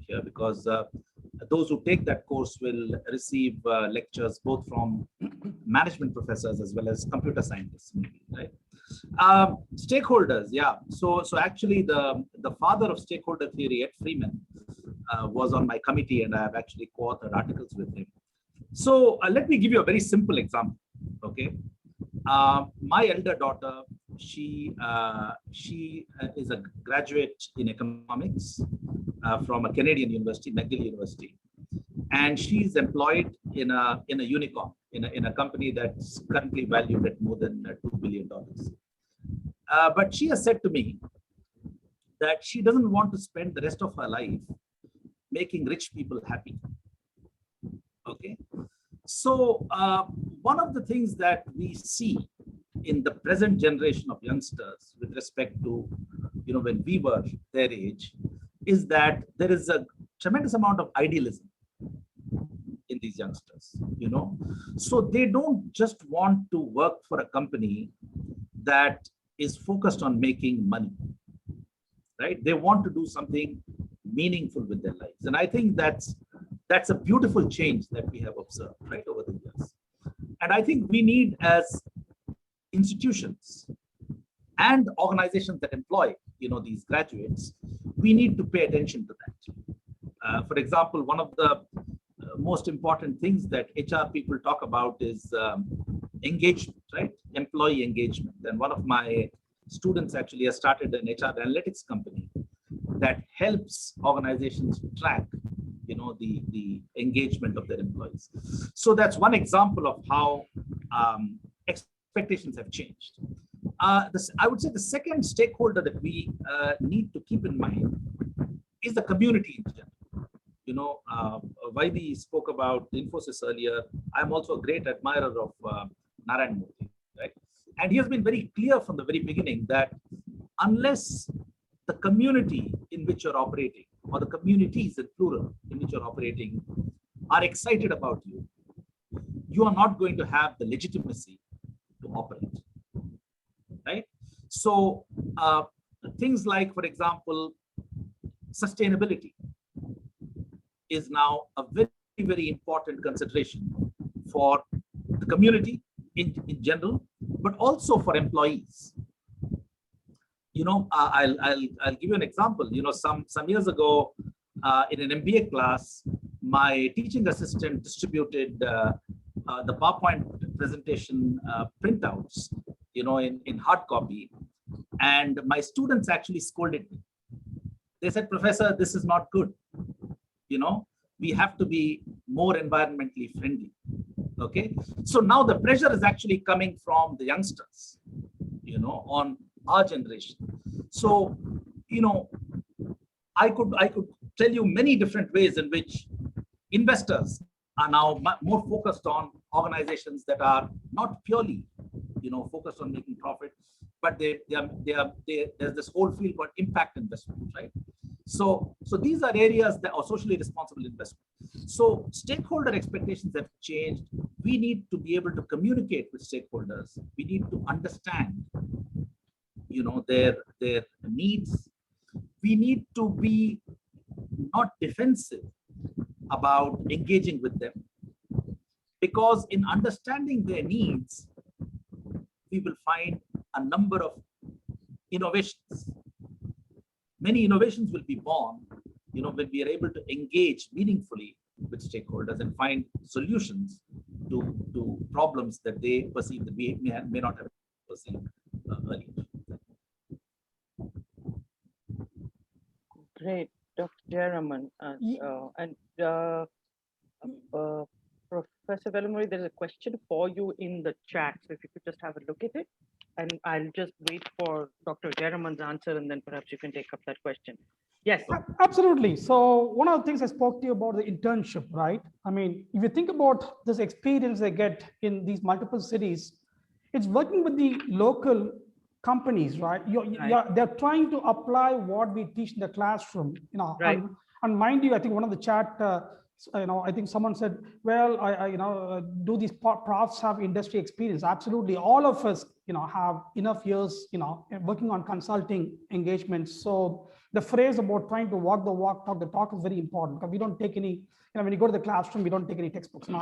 here, because those who take that course will receive lectures both from management professors as well as computer scientists, right? Stakeholders, yeah. So actually, the father of stakeholder theory, Ed Freeman, was on my committee, and I have actually co-authored articles with him. So let me give you a very simple example. Okay, my elder daughter, she is a graduate in economics from a Canadian university, McGill University, and she's employed in a unicorn, in a company that's currently valued at more than $2 billion. But she has said to me that she doesn't want to spend the rest of her life making rich people happy. Okay, so one of the things that we see in the present generation of youngsters with respect to, when we were their age, is that there is a tremendous amount of idealism in these youngsters, so they don't just want to work for a company that is focused on making money, right? They want to do something meaningful with their lives. And I think that's a beautiful change that we have observed, right, over the years. And I think we need, as institutions and organizations that employ, these graduates, we need to pay attention to that. For example, one of the most important things that HR people talk about is engagement, right? Employee engagement. And one of my students actually has started an HR analytics company that helps organizations track, the engagement of their employees. So that's one example of how expectations have changed. I would say the second stakeholder that we need to keep in mind is the community in general. You know, Vaidi spoke about Infosys earlier. I'm also a great admirer of Narayan Murthy, right? And he has been very clear from the very beginning that unless the community in which you're operating, or the communities in plural in which you're operating, are excited about you, you are not going to have the legitimacy to operate, right? So things like, for example, sustainability is now a very, very important consideration for the community in general, but also for employees. You know, I'll give you an example. You know, some years ago, in an MBA class, my teaching assistant distributed the PowerPoint presentation printouts, you know, in hard copy, and my students actually scolded me. They said, "Professor, this is not good. You know, we have to be more environmentally friendly." Okay, so now the pressure is actually coming from the youngsters, you know, on our generation. So, you know, I could tell you many different ways in which investors are now more focused on organizations that are not purely, you know, focused on making profit, but there's this whole field called impact investment, right? So these are areas that are socially responsible investment. So stakeholder expectations have changed. We need to be able to communicate with stakeholders. We need to understand, you know, their needs. We need to be not defensive about engaging with them, because in understanding their needs, we will find a number of innovations. Many innovations will be born, you know, when we are able to engage meaningfully with stakeholders and find solutions to problems that they perceive that we may not have perceived earlier. Great, Dr. Jayaraman. Professor Vellamuri, there's a question for you in the chat. So if you could just have a look at it, and I'll just wait for Dr. Jayaraman's answer, and then perhaps you can take up that question. Yes. Absolutely. So one of the things I spoke to you about the internship, right? I mean, if you think about this experience they get in these multiple cities, it's working with the local companies, right? They're trying to apply what we teach in the classroom, you know. Right. And mind you, I think one of the chat, you know, I think someone said, well, you know, do these profs have industry experience? Absolutely. All of us, you know, have enough years, you know, working on consulting engagements. So the phrase about trying to walk the walk, talk the talk is very important, because we don't take any, you know, when you go to the classroom, we don't take any textbooks. You know,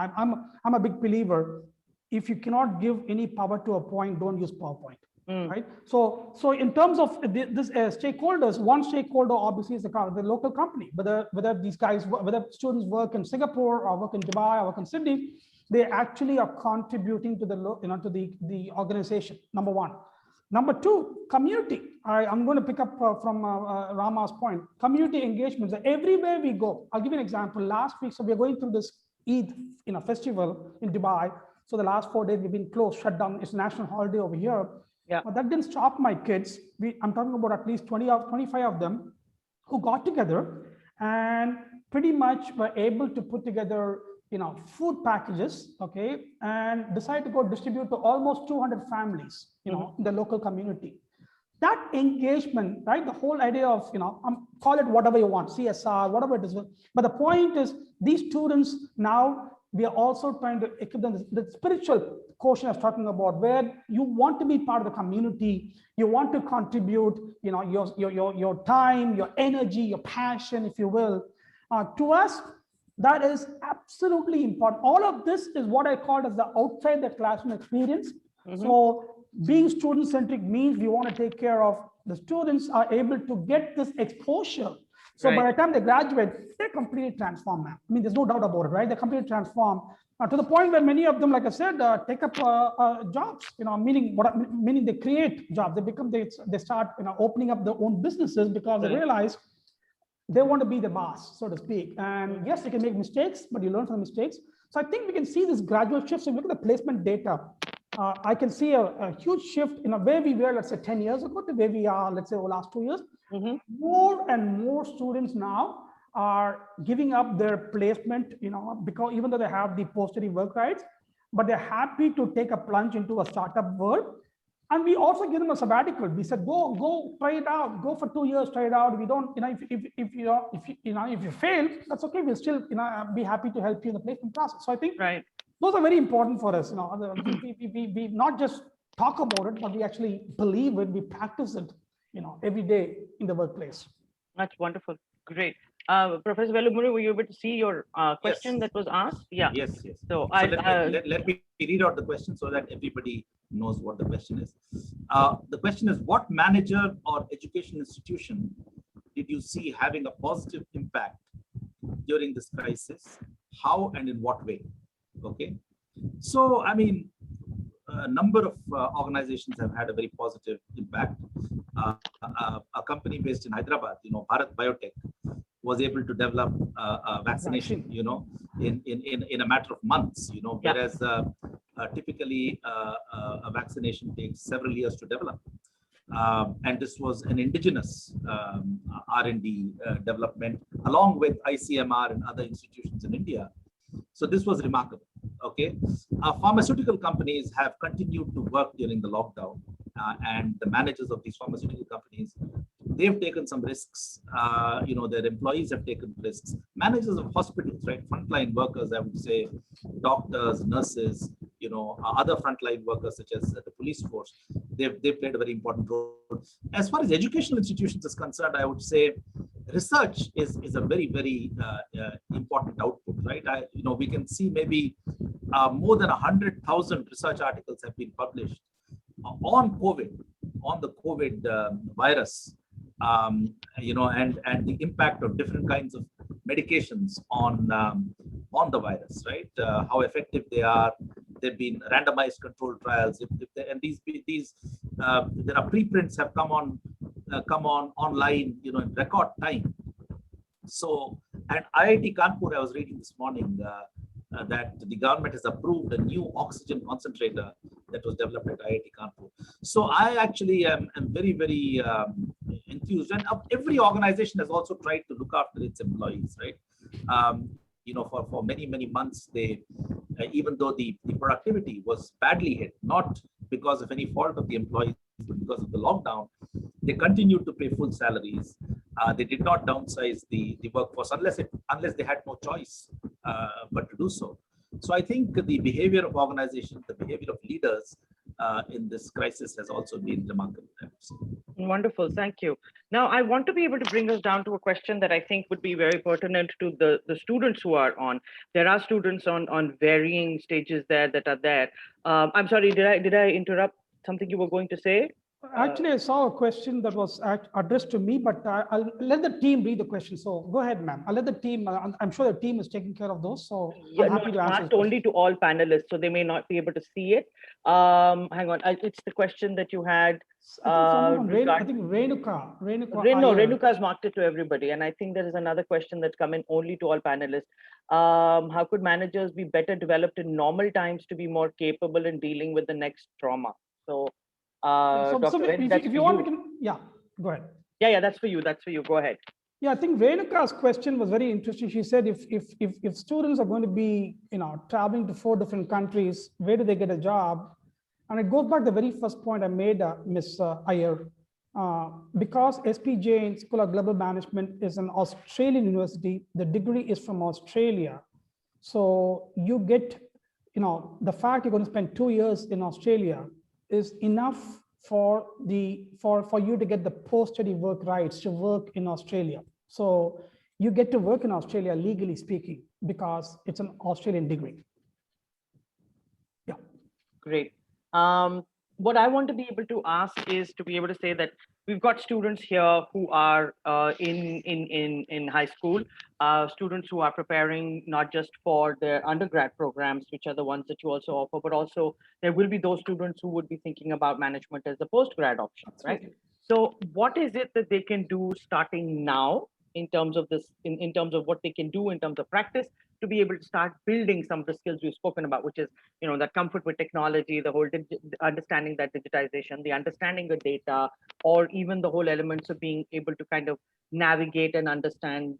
I'm a big believer. If you cannot give any power to a point, don't use PowerPoint. Right. So in terms of this stakeholders, one stakeholder obviously is the local company. Whether these guys, whether students work in Singapore or work in Dubai or work in Sydney, they actually are contributing to the, you know, to the organization. Number one. Number two, community. I'm going to pick up from Rama's point. Community engagements. Everywhere we go. I'll give you an example. Last week, so we're going through this Eid, you know, festival in Dubai. So the last 4 days we've been closed, shut down. It's a national holiday over here. Yeah. But that didn't stop my kids. I'm talking about at least 25 of them who got together and pretty much were able to put together, you know, food packages, okay, and decide to go distribute to almost 200 families, you know, in the local community. That engagement, right? The whole idea of, you know, call it whatever you want, CSR, whatever it is. But the point is, these students now, we are also trying to equip them the spiritual quotient I was talking about, where you want to be part of the community, you want to contribute, you know, your time, your energy, your passion, if you will. To us, that is absolutely important. All of this is what I call as the outside the classroom experience. So being student-centric means we want to take care of the students are able to get this exposure. So by the time they graduate, they're completely transformed now. I mean, there's no doubt about it, right? They're completely transformed to the point where many of them, like I said, take up jobs. You know, meaning they create jobs. They start, you know, opening up their own businesses because they realize they want to be the boss, so to speak. And yes, they can make mistakes, but you learn from the mistakes. So I think we can see this gradual shift. So look at the placement data. I can see a huge shift in a way we were, let's say, 10 years ago, the way we are, let's say, over the last 2 years. More and more students now are giving up their placement, because even though they have the post-study work rights, but they're happy to take a plunge into a startup world. And we also give them a sabbatical. We said, go try it out, go for 2 years, try it out. We don't, if you fail, that's okay. We'll still, be happy to help you in the placement process. So I think those are very important for us. We not just talk about it, but we actually believe it. We practice it, every day in the workplace. That's wonderful. Great. Professor Velumuri, were you able to see your question that was asked? Yeah. Yes. So let me read out the question so that everybody knows what the question is. The question is, what manager or education institution did you see having a positive impact during this crisis? How and in what way? Okay. So, I mean, a number of organizations have had a very positive impact. A company based in Hyderabad, Bharat Biotech, was able to develop a vaccination, in a matter of months, whereas typically a vaccination takes several years to develop. And this was an indigenous R&D development along with ICMR and other institutions in India. So this was remarkable. Okay, pharmaceutical companies have continued to work during the lockdown, and the managers of these pharmaceutical companies, they've taken some risks. Their employees have taken risks. Managers of hospitals, right, frontline workers, I would say, doctors, nurses, other frontline workers such as the police force, they've played a very important role. As far as educational institutions is concerned, I would say research is a very, very important output, right? We can see maybe more than 100,000 research articles have been published on COVID, on the COVID virus, and the impact of different kinds of medications on the virus, right? How effective they are. There've been randomized controlled trials, and these there are preprints have come on online, in record time. So at IIT Kanpur, I was reading this morning that the government has approved a new oxygen concentrator that was developed at IIT Kanpur. So I actually am very, very enthused. And every organization has also tried to look after its employees, right? For many, many months, they, even though the productivity was badly hit, not because of any fault of the employees, but because of the lockdown, they continued to pay full salaries. They did not downsize the workforce unless they had no choice but to do so. So I think the behavior of organizations, the behavior of leaders in this crisis has also been remarkable. Wonderful, thank you. Now I want to be able to bring us down to a question that I think would be very pertinent to the students who are on. There are students on varying stages there that are there. I'm sorry, did I interrupt something you were going to say? Actually, I saw a question that was addressed to me, but I'll let the team read the question. So go ahead, ma'am. I'll let the team, I'm sure the team is taking care of those. So yeah, I'm happy to answer. Not only to all panelists, so they may not be able to see it. Hang on, it's the question that you had. I think Renuka's marked it to everybody. And I think there is another question that's come in only to all panelists. How could managers be better developed in normal times to be more capable in dealing with the next trauma? So, if you want, we can, go ahead. Yeah, that's for you. Go ahead. Yeah, I think Renuka's question was very interesting. She said, if students are going to be, traveling to 4 different countries, where do they get a job? And it goes back to the very first point I made, Ms. Iyer, because SP Jain School of Global Management is an Australian university. The degree is from Australia, so you get, the fact you're going to spend 2 years in Australia is enough for you to get the post-study work rights to work in Australia. So you get to work in Australia legally speaking because it's an Australian degree. Yeah. Great. What I want to be able to ask is to be able to say that we've got students here who are in high school, students who are preparing not just for their undergrad programs, which are the ones that you also offer, but also there will be those students who would be thinking about management as a post-grad option, right? So what is it that they can do starting now in terms of this, in terms of what they can do in terms of practice, to be able to start building some of the skills we've spoken about, which is, that comfort with technology, the whole understanding that digitization, the understanding of data, or even the whole elements of being able to kind of navigate and understand,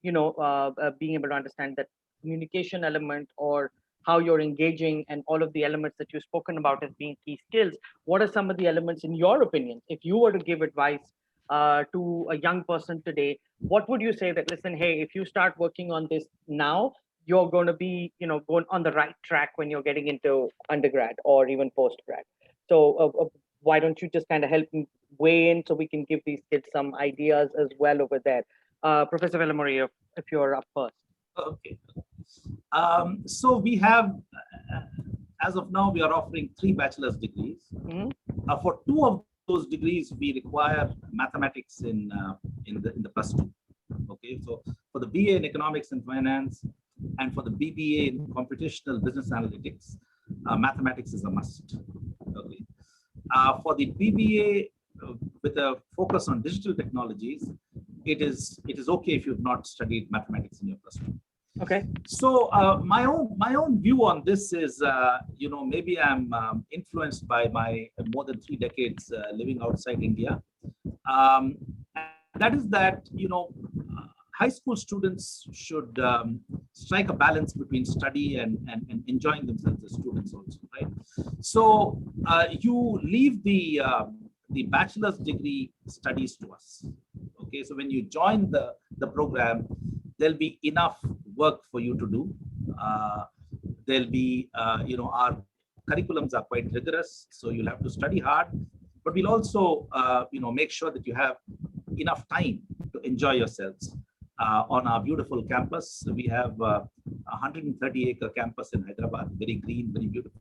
being able to understand that communication element, or how you're engaging, and all of the elements that you've spoken about as being key skills. What are some of the elements, in your opinion, if you were to give advice to a young person today, what would you say that, listen, hey, if you start working on this now, you're going to be, going on the right track when you're getting into undergrad or even postgrad? So why don't you just kind of help me weigh in so we can give these kids some ideas as well over there? Professor Vellamuri, if you're up first. Okay. So we have, as of now, we are offering 3 bachelor's degrees. For 2 of those degrees, we require mathematics in the +2. Okay, so for the BA in Economics and Finance, and for the BBA in Computational Business Analytics, mathematics is a must. Okay. For the BBA with a focus on digital technologies, it is okay if you've not studied mathematics in your +2. Okay. So my own view on this is, maybe I'm influenced by my more than 3 decades living outside India. And that is that, high school students should strike a balance between study and enjoying themselves as students also, right? So you leave the bachelor's degree studies to us. Okay, so when you join the program, there'll be enough work for you to do. There'll be, our curriculums are quite rigorous, so you'll have to study hard, but we'll also, make sure that you have enough time to enjoy yourselves. On our beautiful campus, we have a 130-acre campus in Hyderabad, very green, very beautiful.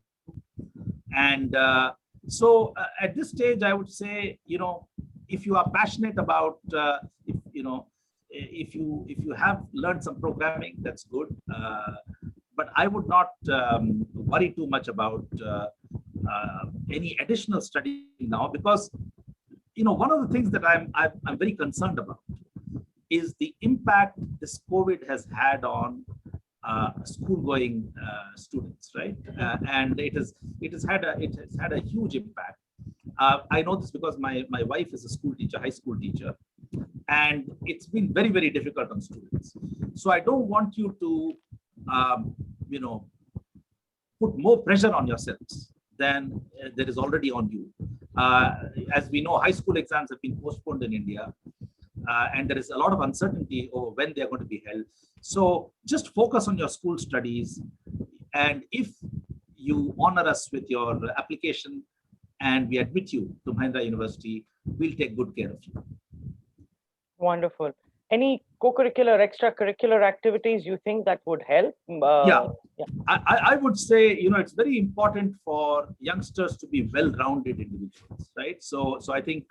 And so at this stage, I would say, if you are passionate about, if you have learned some programming, that's good. But I would not worry too much about any additional study now, because one of the things that I'm very concerned about is the impact this COVID has had on school-going students, right? And it has had a huge impact. I know this because my wife is a school teacher, high school teacher, and it's been very, very difficult on students. So I don't want you to, put more pressure on yourselves than there is already on you. As we know, high school exams have been postponed in India, and there is a lot of uncertainty over when they are going to be held. So just focus on your school studies, and if you honor us with your application and we admit you to Mahindra University, we'll take good care of you. Wonderful. Any co-curricular, extracurricular activities you think that would help? Yeah. I would say, it's very important for youngsters to be well-rounded individuals, right? So I think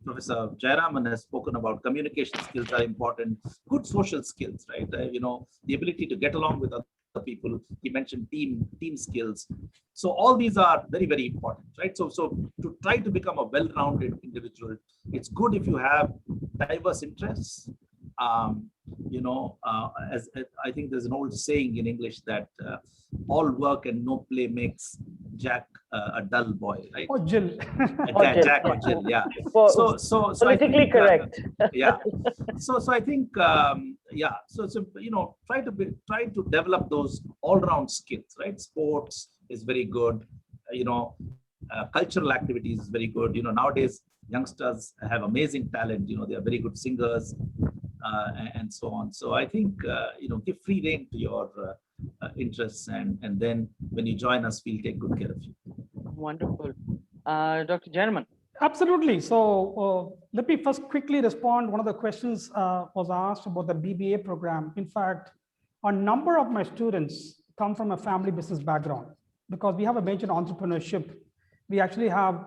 Professor Jayaraman has spoken about communication skills are important, good social skills, right? The ability to get along with other people. He mentioned team skills. So all these are very, very important, right? So to try to become a well-rounded individual, it's good if you have diverse interests. As I think there's an old saying in English that all work and no play makes Jack a dull boy, right? Or Jill. Jack or Jill, yeah. So politically I think, correct. yeah. So I think, try to develop those all-round skills, right? Sports is very good. Cultural activities is very good. Nowadays youngsters have amazing talent. They are very good singers. And so on. So I think, give free rein to your interests, and then when you join us, we'll take good care of you. Wonderful. Dr. Jayaraman. Absolutely. So let me first quickly respond. One of the questions was asked about the BBA program. In fact, a number of my students come from a family business background, because we have a major entrepreneurship. We actually have,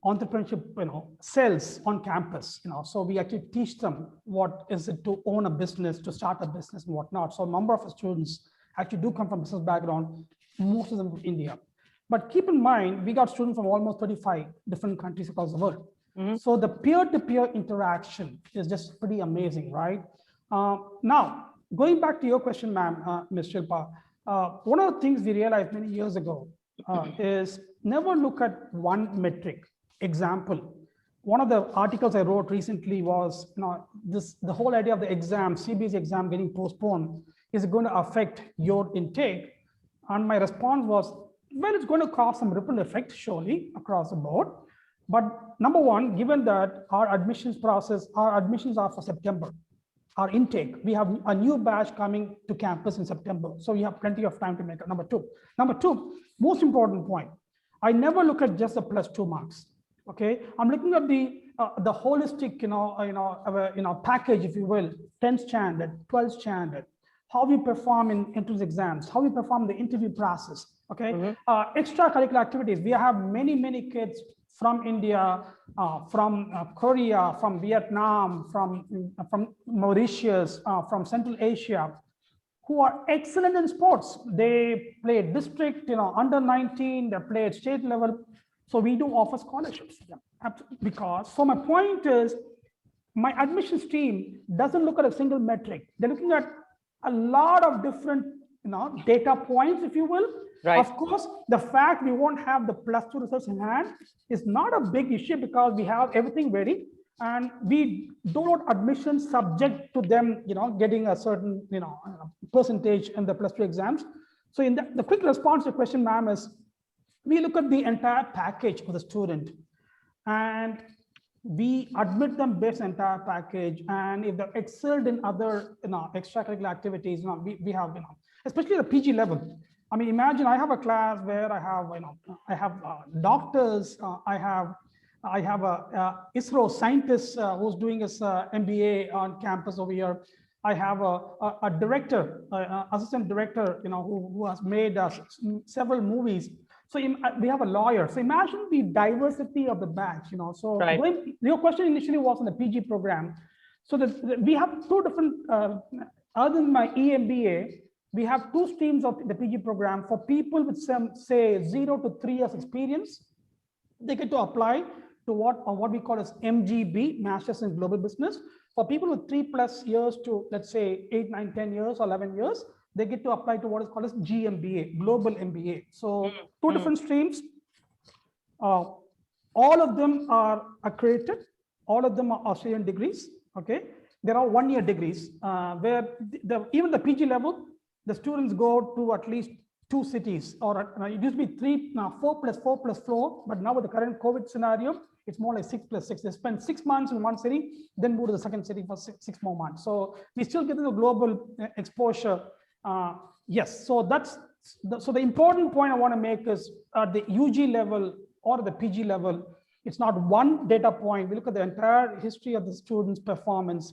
entrepreneurship, cells on campus, so we actually teach them what is it to own a business, to start a business and whatnot. So a number of students actually do come from business background, most of them from India. But keep in mind, we got students from almost 35 different countries across the world. So the peer-to-peer interaction is just pretty amazing, right? Now, going back to your question, ma'am, Ms. Shilpa, one of the things we realized many years ago is never look at one metric. Example, one of the articles I wrote recently was, the whole idea of the exam, CBSE exam getting postponed, is going to affect your intake? And my response was, well, it's going to cause some ripple effect, surely, across the board. But number one, given that our admissions process, our admissions are for September, our intake, we have a new batch coming to campus in September. So we have plenty of time to make it. Number two, most important point, I never look at just the +2 marks. Okay, I'm looking at the holistic, package, if you will, 10th standard, 12th standard, how we perform in entrance exams, how we perform the interview process. Okay, extracurricular activities. We have many kids from India, from Korea, from Vietnam, from Mauritius, from Central Asia, who are excellent in sports. They play district, under 19, they play at state level. So we do offer scholarships. Because, so my point is, my admissions team doesn't look at a single metric. They're looking at a lot of different, data points, if you will. Right. Of course, the fact we won't have the +2 results in hand is not a big issue because we have everything ready, and we do not admission subject to them, getting a certain, percentage in the +2 exams. So in the quick response to your question, ma'am, is we look at the entire package for the student, and we admit them based on the entire package. And if they're excelled in other, extracurricular activities, we have, especially the PG level. I mean, imagine I have a class where I have, I have doctors, I have a ISRO scientist who's doing his MBA on campus over here. I have a director, assistant director, who has made several movies. So we have a lawyer. So imagine the diversity of the batch, So right. Your question initially was on the PG program. So we have two different, other than my EMBA, we have two streams of the PG program. For people with some, say, 0 to 3 years experience, they get to apply to what we call as MGB, Masters in Global Business. For people with 3+ years to, let's say, 8, 9, 10 years or 11 years, they get to apply to what is called as GMBA, Global MBA. So two different streams. All of them are accredited. All of them are Australian degrees. Okay, there are 1-year degrees where even the PG level, the students go to at least 2 cities, or it used to be 3, now 4+4+4, but now with the current COVID scenario, it's more like 6+6. They spend 6 months in one city, then move to the second city for 6 more months. So we still get the global exposure. Yes, so the important point I want to make is at the UG level or the PG level, it's not one data point. We look at the entire history of the student's performance,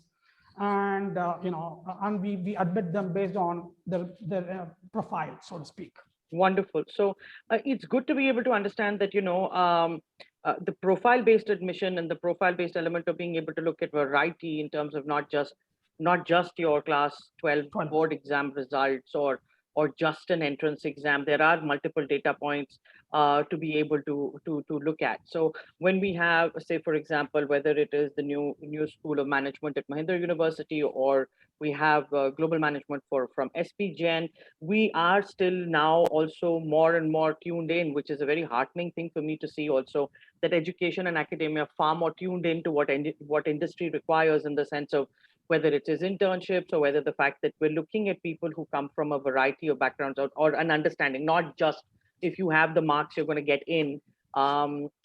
and and we admit them based on their profile, so to speak. Wonderful. So it's good to be able to understand that the profile-based admission and the profile-based element of being able to look at variety in terms of not just your class 12 board exam results or just an entrance exam. There are multiple data points to be able to look at. So when we have, say, for example, whether it is the new School of Management at Mindler University, or we have global management from SP Gen, we are still now also more and more tuned in, which is a very heartening thing for me to see also, that education and academia are far more tuned into what industry requires, in the sense of whether it is internships or whether the fact that we're looking at people who come from a variety of backgrounds, or an understanding, not just if you have the marks you're going to get in,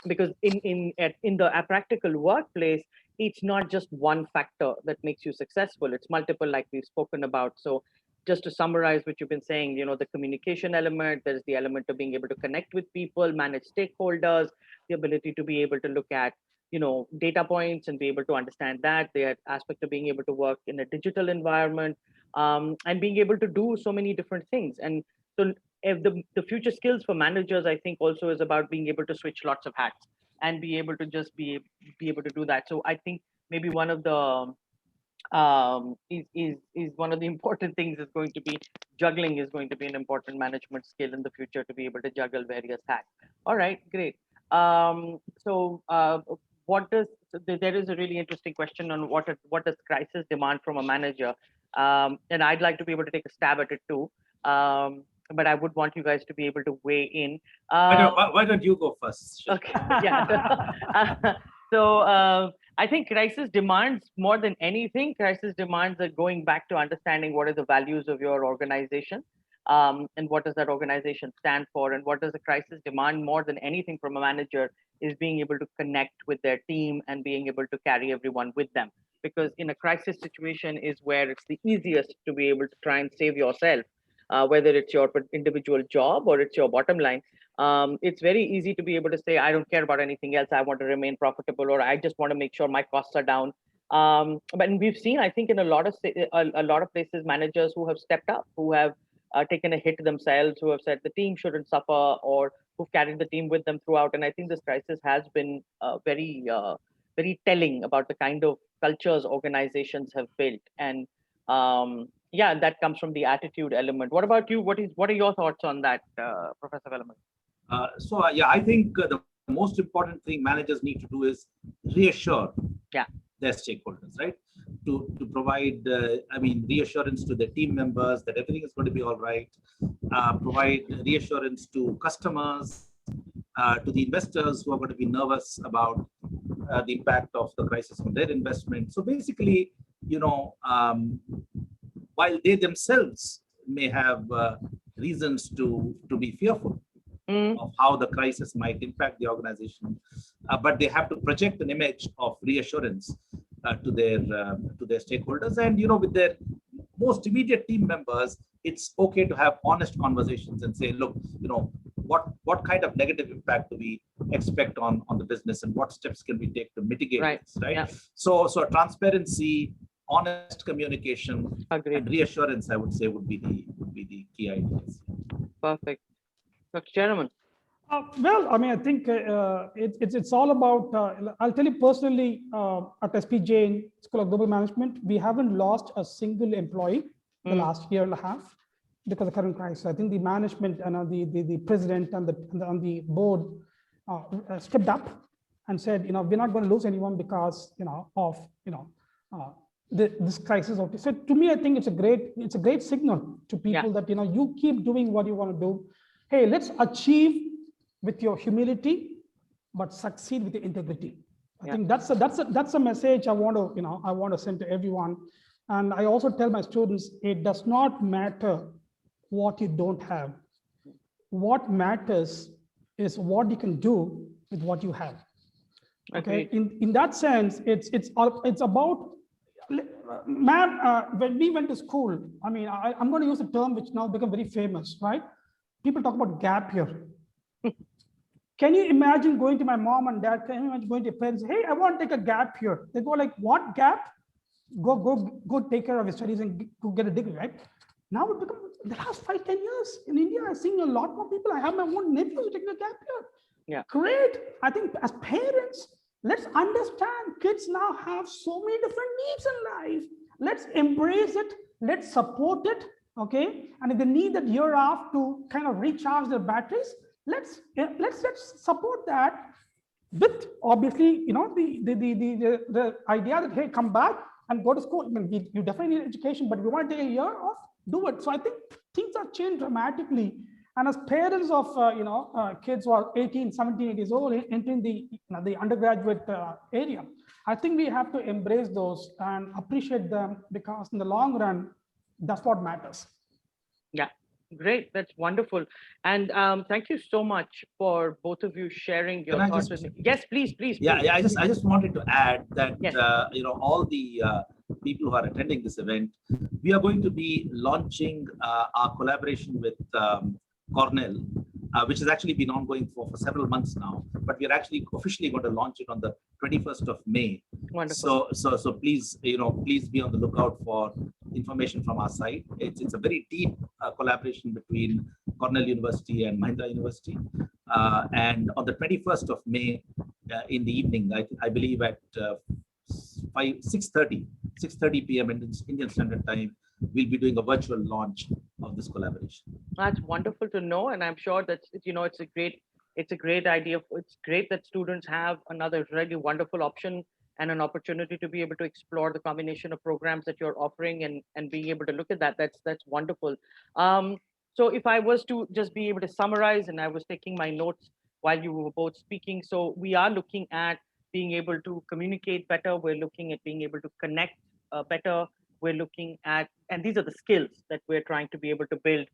because in the practical workplace, it's not just one factor that makes you successful. It's multiple, like we've spoken about. So just to summarize what you've been saying, the communication element, there's the element of being able to connect with people, manage stakeholders, the ability to be able to look at data points and be able to understand that, the aspect of being able to work in a digital environment, and being able to do so many different things. And so if the future skills for managers, I think, also is about being able to switch lots of hats and be able to just be able to do that. So I think maybe one of the is one of the important things is going to be juggling, is going to be an important management skill in the future, to be able to juggle various hats. All right, great. So there is a really interesting question on what does crisis demand from a manager, and I'd like to be able to take a stab at it too. But I would want you guys to be able to weigh in. Why don't you go first? Okay. Yeah. So I think crisis demands more than anything. Crisis demands are going back to understanding what are the values of your organization, and what does that organization stand for, and what does the crisis demand more than anything from a manager is being able to connect with their team and being able to carry everyone with them. Because in a crisis situation is where it's the easiest to be able to try and save yourself, whether it's your individual job or it's your bottom line. It's very easy to be able to say, I don't care about anything else. I want to remain profitable, or I just want to make sure my costs are down. But we've seen, I think, in a lot of places, managers who have stepped up, who have taken a hit themselves, who have said the team shouldn't suffer, or who've carried the team with them throughout. And I think this crisis has been very telling about the kind of cultures organizations have built. And yeah, that comes from the attitude element. What about you? What are your thoughts on that, Professor Velaman? Yeah, I think the most important thing managers need to do is reassure their stakeholders, right? To provide, reassurance to their team members that everything is going to be all right. Provide reassurance to customers, to the investors who are going to be nervous about the impact of the crisis on their investment. So basically, while they themselves may have reasons to be fearful of how the crisis might impact the organization, but they have to project an image of reassurance to their stakeholders, and with their most immediate team members. It's okay to have honest conversations and say, look, what kind of negative impact do we expect on the business, and what steps can we take to mitigate this, right? Yeah. So transparency, honest communication, and reassurance, I would say, would be the key ideas. Perfect. Dr. Chairman. Well, I think it's all about, I'll tell you personally, at SPJ School of Global Management, we haven't lost a single employee the last year and a half because of the current crisis. I think the management and the president and the board stepped up and said, we're not going to lose anyone because of this crisis. So to me, I think it's a great signal to people that you keep doing what you want to do. Hey, let's achieve with your humility, but succeed with your integrity. I think that's a message I want to send to everyone. And I also tell my students, it does not matter what you don't have. What matters is what you can do with what you have. Okay. In that sense, it's about, ma'am, when we went to school, I'm going to use a term which now become very famous, right? People talk about gap year. Can you imagine going to my mom and dad? Can you imagine going to your parents? Hey, I want to take a gap here. They go like, what gap? Go take care of your studies and go get a degree, right? Now it become the last 5-10 years in India. I've seen a lot more people. I have my own nephews taking a gap year. Yeah, great. I think as parents, let's understand kids now have so many different needs in life. Let's embrace it. Let's support it. Okay, and if they need that year off to kind of recharge their batteries, let's support that. With obviously, the idea that hey, come back and go to school. You definitely need education, but if you want to take a year off, do it. So I think things have changed dramatically. And as parents of kids who are 18, 17 years old entering the undergraduate area, I think we have to embrace those and appreciate them, because in the long run, that's what matters. Yeah, great. That's wonderful. And thank you so much for both of you sharing your thoughts with me. Yes, please. Yeah, please. I just wanted to add that all the people who are attending this event, we are going to be launching our collaboration with Cornell, which has actually been ongoing for several months now, but we're actually officially going to launch it on the 21st of May. Wonderful. So please, please be on the lookout for information from our site. It's a very deep collaboration between Cornell University and Mindler University. And on the 21st of May in the evening, I believe at 6:30 p.m. Indian Standard Time, we'll be doing a virtual launch of this collaboration. That's wonderful to know, and I'm sure that it's a great It's a great idea. It's great that students have another really wonderful option and an opportunity to be able to explore the combination of programs that you're offering and being able to look at that. That's wonderful. So if I was to just be able to summarize, and I was taking my notes while you were both speaking, so we are looking at being able to communicate better. We're looking at being able to connect better. We're looking at, and these are the skills that we're trying to be able to build.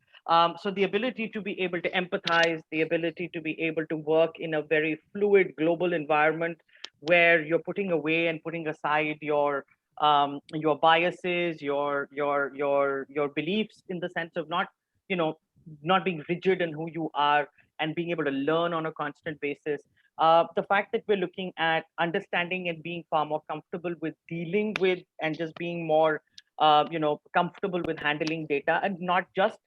So the ability to be able to empathize, the ability to be able to work in a very fluid global environment where you're putting away and putting aside your biases, your beliefs, in the sense of not, you know, not being rigid in who you are and being able to learn on a constant basis. The fact that we're looking at understanding and being far more comfortable with dealing with and just being more, comfortable with handling data, and not just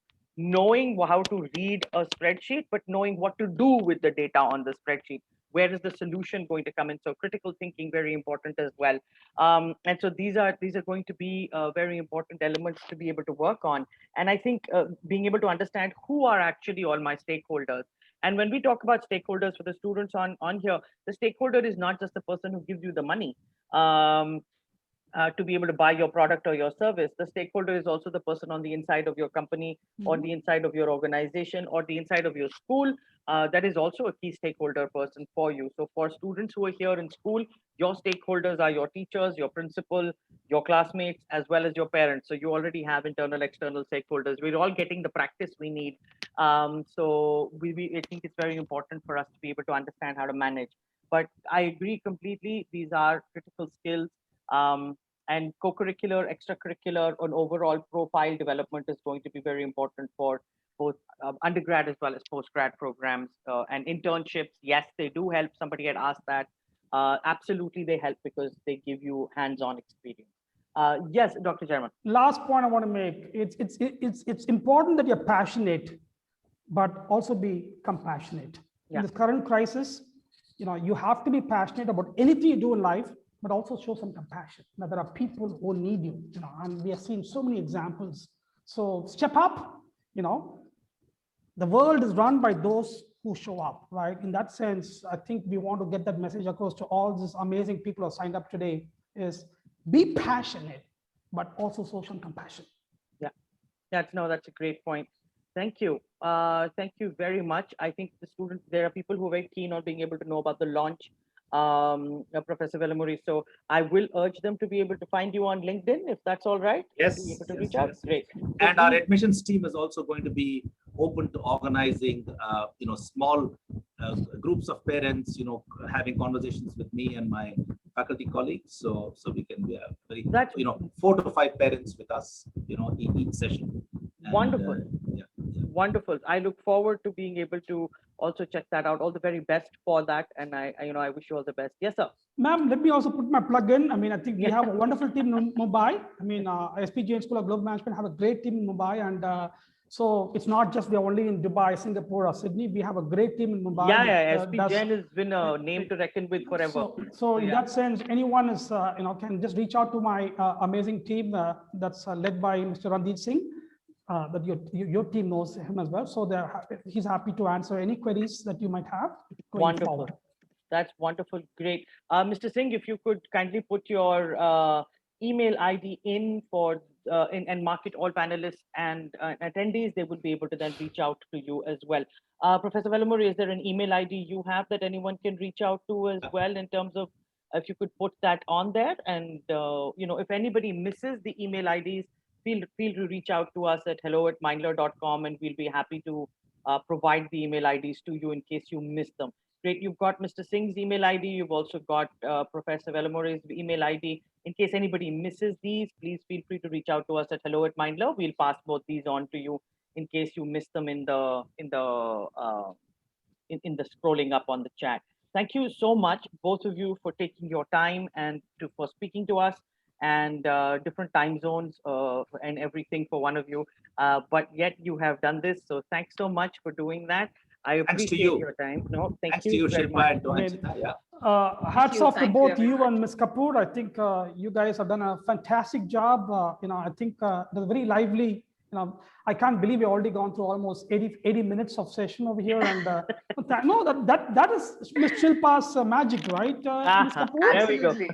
knowing how to read a spreadsheet, but knowing what to do with the data on the spreadsheet. Where is the solution going to come in? So critical thinking, very important as well. And so these are going to be very important elements to be able to work on. And I think being able to understand who are actually all my stakeholders. And when we talk about stakeholders for the students on here, the stakeholder is not just the person who gives you the money. To be able to buy your product or your service. The stakeholder is also the person on the inside of your company or the inside of your organization or the inside of your school. That is also a key stakeholder person for you. So for students who are here in school, your stakeholders are your teachers, your principal, your classmates, as well as your parents. So you already have internal, external stakeholders. We're all getting the practice we need. So I think it's very important for us to be able to understand how to manage. But I agree completely. These are critical skills. And co-curricular, extracurricular, and overall profile development is going to be very important for both undergrad as well as postgrad programs and internships. Yes, they do help. Somebody had asked that. Absolutely, they help because they give you hands-on experience. Yes, Dr. Jarman. Last point I want to make, it's important that you're passionate, but also be compassionate. In this current crisis, you have to be passionate about anything you do in life, but also show some compassion. Now, there are people who need you, and we have seen so many examples. So step up, the world is run by those who show up, right? In that sense, I think we want to get that message across to all these amazing people who signed up today is be passionate, but also show some compassion. Yeah, that's a great point. Thank you. Thank you very much. I think the students, there are people who are very keen on being able to know about the launch, Professor Velamuri. So I will urge them to be able to find you on LinkedIn, if that's all right. Yes. To be able to reach out. Great. And our admissions team is also going to be open to organizing, small groups of parents, having conversations with me and my faculty colleagues. So we can be a very, 4 to 5 parents with us, each session. And, wonderful. Wonderful. I look forward to being able to also check that out. All the very best for that. And I wish you all the best. Yes, sir. Ma'am, let me also put my plug in. I think we have a wonderful team in Mumbai. SPGN School of Global Management have a great team in Mumbai. And so it's not just we're only in Dubai, Singapore, or Sydney. We have a great team in Mumbai. SPGN has been a name to reckon with forever. So in that sense, anyone is, can just reach out to my amazing team that's led by Mr. Randeep Singh. That your team knows him as well. So he's happy to answer any queries that you might have going forward. That's wonderful. Great. Mr. Singh, if you could kindly put your email ID in for and mark it all panelists and attendees, they would be able to then reach out to you as well. Professor Velamuri, is there an email ID you have that anyone can reach out to as well, in terms of if you could put that on there? And if anybody misses the email IDs, feel free to reach out to us at hello@mindler.com, and we'll be happy to provide the email IDs to you in case you miss them. Great, you've got Mr. Singh's email ID. You've also got Professor Velamuri's email ID. In case anybody misses these, please feel free to reach out to us at hello@mindler. We'll pass both these on to you in case you miss them in the scrolling up on the chat. Thank you so much, both of you, for taking your time and for speaking to us, and different time zones and everything for one of you. But yet you have done this. So thanks so much for doing that. I appreciate your time. No, thanks you very much. Hats off to both you and Ms. Kapoor. I think you guys have done a fantastic job. I think there's a very lively I can't believe we've already gone through almost 80 minutes of session over here. And no, that is Ms. Shilpa's magic, right, Ms. Kapoor? There we go. Absolutely.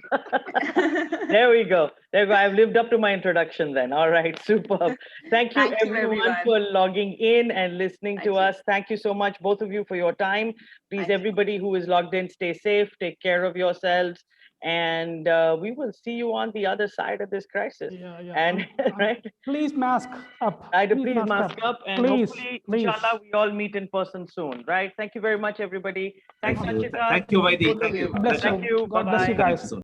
There we go. There we go. I've lived up to my introduction then. All right, superb. Thank you, Thank you, everyone, everyone. for logging in and listening Thank to you. us. Thank you so much, both of you, for your time. Please, Thank you. everybody who is logged in, stay safe, take care of yourselves, and we will see you on the other side of this crisis. Yeah, yeah. And right, Please mask up. please mask up, and Please, hopefully, please. inshallah, we all meet in person soon. Right? Thank you very much, everybody. Thanks, Thank you. Sanchita. Thank you, Vaidi. Both of Thank you. you. Bless Thank you. you. God bless you Bye-bye. guys. Soon.